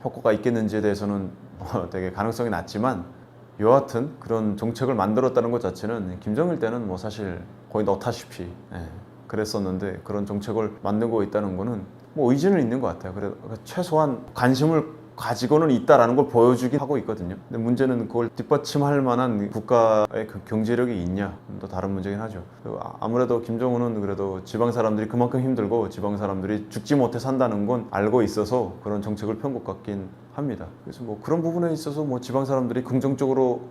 효과가 있겠는지에 대해서는 되게 가능성이 낮지만, 여하튼 그런 정책을 만들었다는 것 자체는 김정일 때는 뭐 사실 거의 넣다시피 그랬었는데, 그런 정책을 만들고 있다는 거는 뭐 의지는 있는 것 같아요. 그래서 최소한 관심을 가지고는 있다라는 걸 보여주긴 하고 있거든요. 근데 문제는 그걸 뒷받침할 만한 국가의 그 경제력이 있냐, 또 다른 문제긴 하죠. 아무래도 김정은은 그래도 지방 사람들이 그만큼 힘들고 지방 사람들이 죽지 못해 산다는 건 알고 있어서 그런 정책을 편 것 같긴 합니다. 그래서 뭐 그런 부분에 있어서 뭐 지방 사람들이 긍정적으로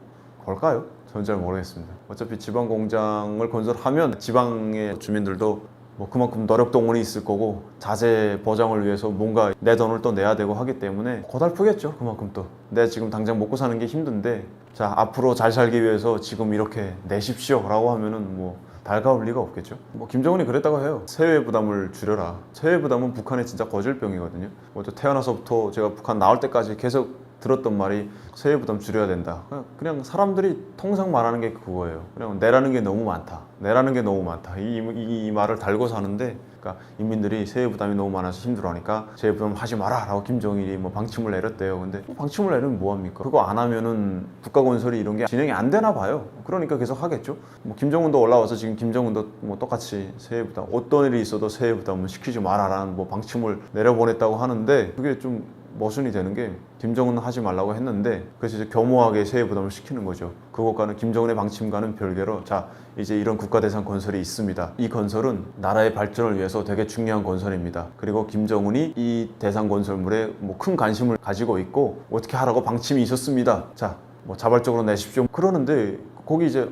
볼까요? 저는 잘 모르겠습니다. 어차피 지방 공장을 건설하면 지방의 주민들도 뭐 그만큼 노력 동원이 있을 거고 자재 보장을 위해서 뭔가 내 돈을 또 내야 되고 하기 때문에 고달프겠죠. 그만큼 또 내가 지금 당장 먹고 사는 게 힘든데, 자, 앞으로 잘 살기 위해서 지금 이렇게 내십시오 라고 하면은 뭐 달가울 리가 없겠죠. 뭐 김정은이 그랬다고 해요. 세외 부담을 줄여라. 세외 부담은 북한의 진짜 거질병이거든요. 뭐 또 태어나서부터 제가 북한 나올 때까지 계속 들었던 말이 세외 부담 줄여야 된다. 그냥 사람들이 통상 말하는 게 그거예요. 그냥 내라는 게 너무 많다. 내라는 게 너무 많다. 이 말을 달고 사는데, 그러니까 인민들이 세외 부담이 너무 많아서 힘들어하니까 세외 부담 하지 마라 라고 김정일이 뭐 방침을 내렸대요. 근데 방침을 내리면 뭐합니까? 그거 안 하면은 국가 건설이 이런 게 진행이 안 되나 봐요. 그러니까 계속 하겠죠. 뭐 김정은도 올라와서 지금 김정은도 뭐 똑같이 세외 부담, 어떤 일이 있어도 세외 부담은 시키지 마라라는 뭐 방침을 내려보냈다고 하는데, 그게 좀 모순이 되는 게, 김정은은 하지 말라고 했는데 그래서 이제 교모하게 세외 부담을 시키는 거죠. 그것과는, 김정은의 방침과는 별개로, 자, 이제 이런 국가 대상 건설이 있습니다. 이 건설은 나라의 발전을 위해서 되게 중요한 건설입니다. 그리고 김정은이 이 대상 건설물에 뭐 큰 관심을 가지고 있고 어떻게 하라고 방침이 있었습니다. 자, 뭐 자발적으로 내십시오. 그러는데 거기 이제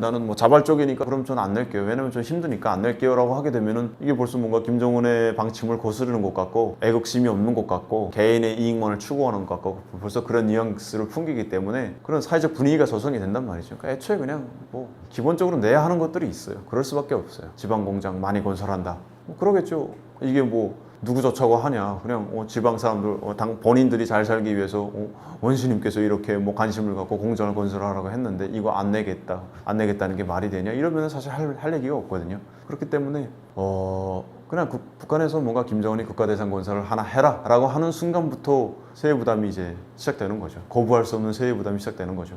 나는 뭐 자발적이니까 그럼 저는 안 낼게요. 왜냐면 좀 힘드니까 안 낼게요 라고 하게 되면은 이게 벌써 뭔가 김정은의 방침을 거스르는 것 같고 애국심이 없는 것 같고 개인의 이익만을 추구하는 것 같고, 벌써 그런 뉘앙스를 풍기기 때문에 그런 사회적 분위기가 조성이 된단 말이죠. 그러니까 애초에 그냥 뭐 기본적으로 내야 하는 것들이 있어요. 그럴 수밖에 없어요. 지방 공장 많이 건설한다, 뭐 그러겠죠. 이게 뭐 누구 좋자고 하냐. 그냥 지방 사람들, 본인들이 잘 살기 위해서 원수님께서 이렇게 뭐 관심을 갖고 공장을 건설하라고 했는데 이거 안 내겠다는 게 말이 되냐, 이러면 사실 할 얘기가 없거든요. 그렇기 때문에 그냥 북한에서 뭔가 김정은이 국가 대상 건설을 하나 해라 라고 하는 순간부터 세외 부담이 이제 시작되는 거죠. 거부할 수 없는 세외 부담이 시작되는 거죠.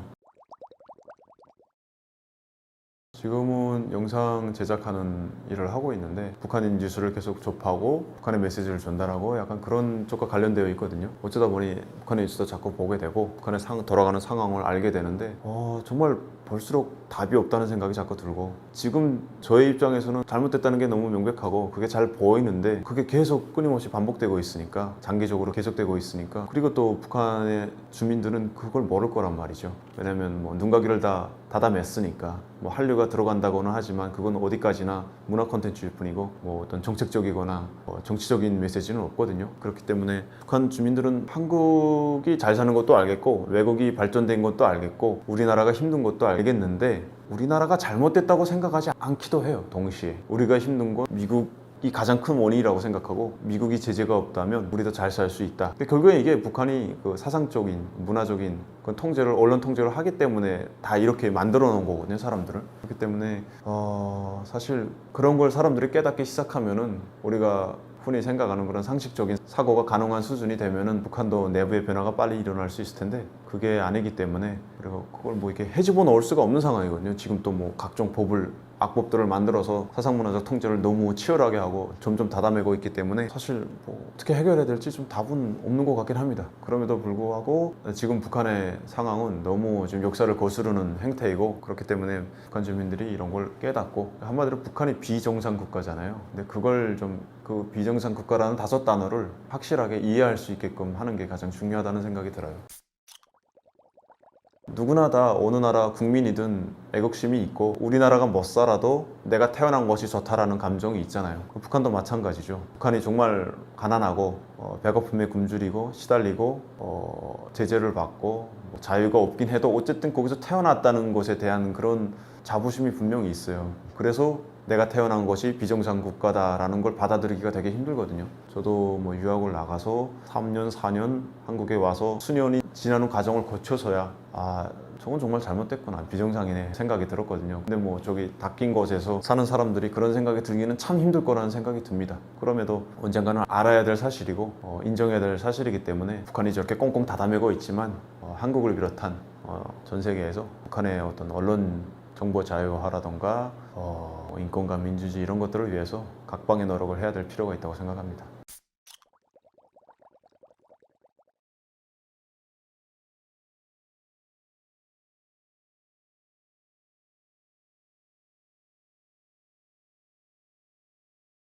지금은 영상 제작하는 일을 하고 있는데, 북한인 뉴스를 계속 접하고 북한의 메시지를 전달하고 약간 그런 쪽과 관련되어 있거든요. 어쩌다 보니 북한의 뉴스도 자꾸 보게 되고 북한의 돌아가는 상황을 알게 되는데 정말 볼수록 답이 없다는 생각이 자꾸 들고, 지금 저의 입장에서는 잘못됐다는 게 너무 명백하고 그게 잘 보이는데 그게 계속 끊임없이 반복되고 있으니까, 장기적으로 계속되고 있으니까, 그리고 또 북한의 주민들은 그걸 모를 거란 말이죠. 왜냐면 뭐 눈과 귀를 다 닫아맸으니까. 뭐 한류가 들어간다고는 하지만 그건 어디까지나 문화 콘텐츠일 뿐이고 뭐 어떤 정책적이거나 정치적인 메시지는 없거든요. 그렇기 때문에 북한 주민들은 한국이 잘 사는 것도 알겠고 외국이 발전된 것도 알겠고 우리나라가 힘든 것도 알겠는데, 우리나라가 잘못됐다고 생각하지 않기도 해요. 동시에 우리가 힘든 건 미국이 가장 큰 원인이라고 생각하고, 미국이 제재가 없다면 우리도 잘 살 수 있다. 근데 결국에 이게 북한이 그 사상적인, 문화적인 그 통제를, 언론 통제를 하기 때문에 다 이렇게 만들어 놓은 거거든요, 사람들을. 그렇기 때문에 사실 그런 걸 사람들이 깨닫기 시작하면은 우리가 흔히 생각하는 그런 상식적인 사고가 가능한 수준이 되면은 북한도 내부의 변화가 빨리 일어날 수 있을 텐데 그게 아니기 때문에 그리고 그걸 뭐 이렇게 해집어 넣을 수가 없는 상황이거든요. 지금 또 뭐 각종 법을 악법들을 만들어서 사상문화적 통제를 너무 치열하게 하고 점점 닫아매고 있기 때문에 사실 뭐 어떻게 해결해야 될지 좀 답은 없는 것 같긴 합니다. 그럼에도 불구하고 지금 북한의 상황은 너무 지금 역사를 거스르는 행태이고 그렇기 때문에 북한 주민들이 이런 걸 깨닫고 한마디로 북한이 비정상 국가잖아요. 근데 그걸 좀 그 비정상 국가라는 5단어를 확실하게 이해할 수 있게끔 하는 게 가장 중요하다는 생각이 들어요. 누구나 다 어느 나라 국민이든 애국심이 있고 우리나라가 못 살아도 내가 태어난 것이 좋다라는 감정이 있잖아요. 북한도 마찬가지죠. 북한이 정말 가난하고 배고픔에 굶주리고 시달리고 제재를 받고 뭐 자유가 없긴 해도 어쨌든 거기서 태어났다는 것에 대한 그런 자부심이 분명히 있어요. 그래서 내가 태어난 것이 비정상 국가다라는 걸 받아들이기가 되게 힘들거든요. 저도 뭐 유학을 나가서 3년, 4년 한국에 와서 수년이 지나는 과정을 거쳐서야 아, 저건 정말 잘못됐구나. 비정상이네 생각이 들었거든요. 근데 뭐 저기 닫힌 곳에서 사는 사람들이 그런 생각이 들기는 참 힘들 거라는 생각이 듭니다. 그럼에도 언젠가는 알아야 될 사실이고 인정해야 될 사실이기 때문에 북한이 저렇게 꽁꽁 닫아매고 있지만 한국을 비롯한 전 세계에서 북한의 어떤 언론 정보 자유화라던가 인권과 민주주의 이런 것들을 위해서 각방의 노력을 해야 될 필요가 있다고 생각합니다.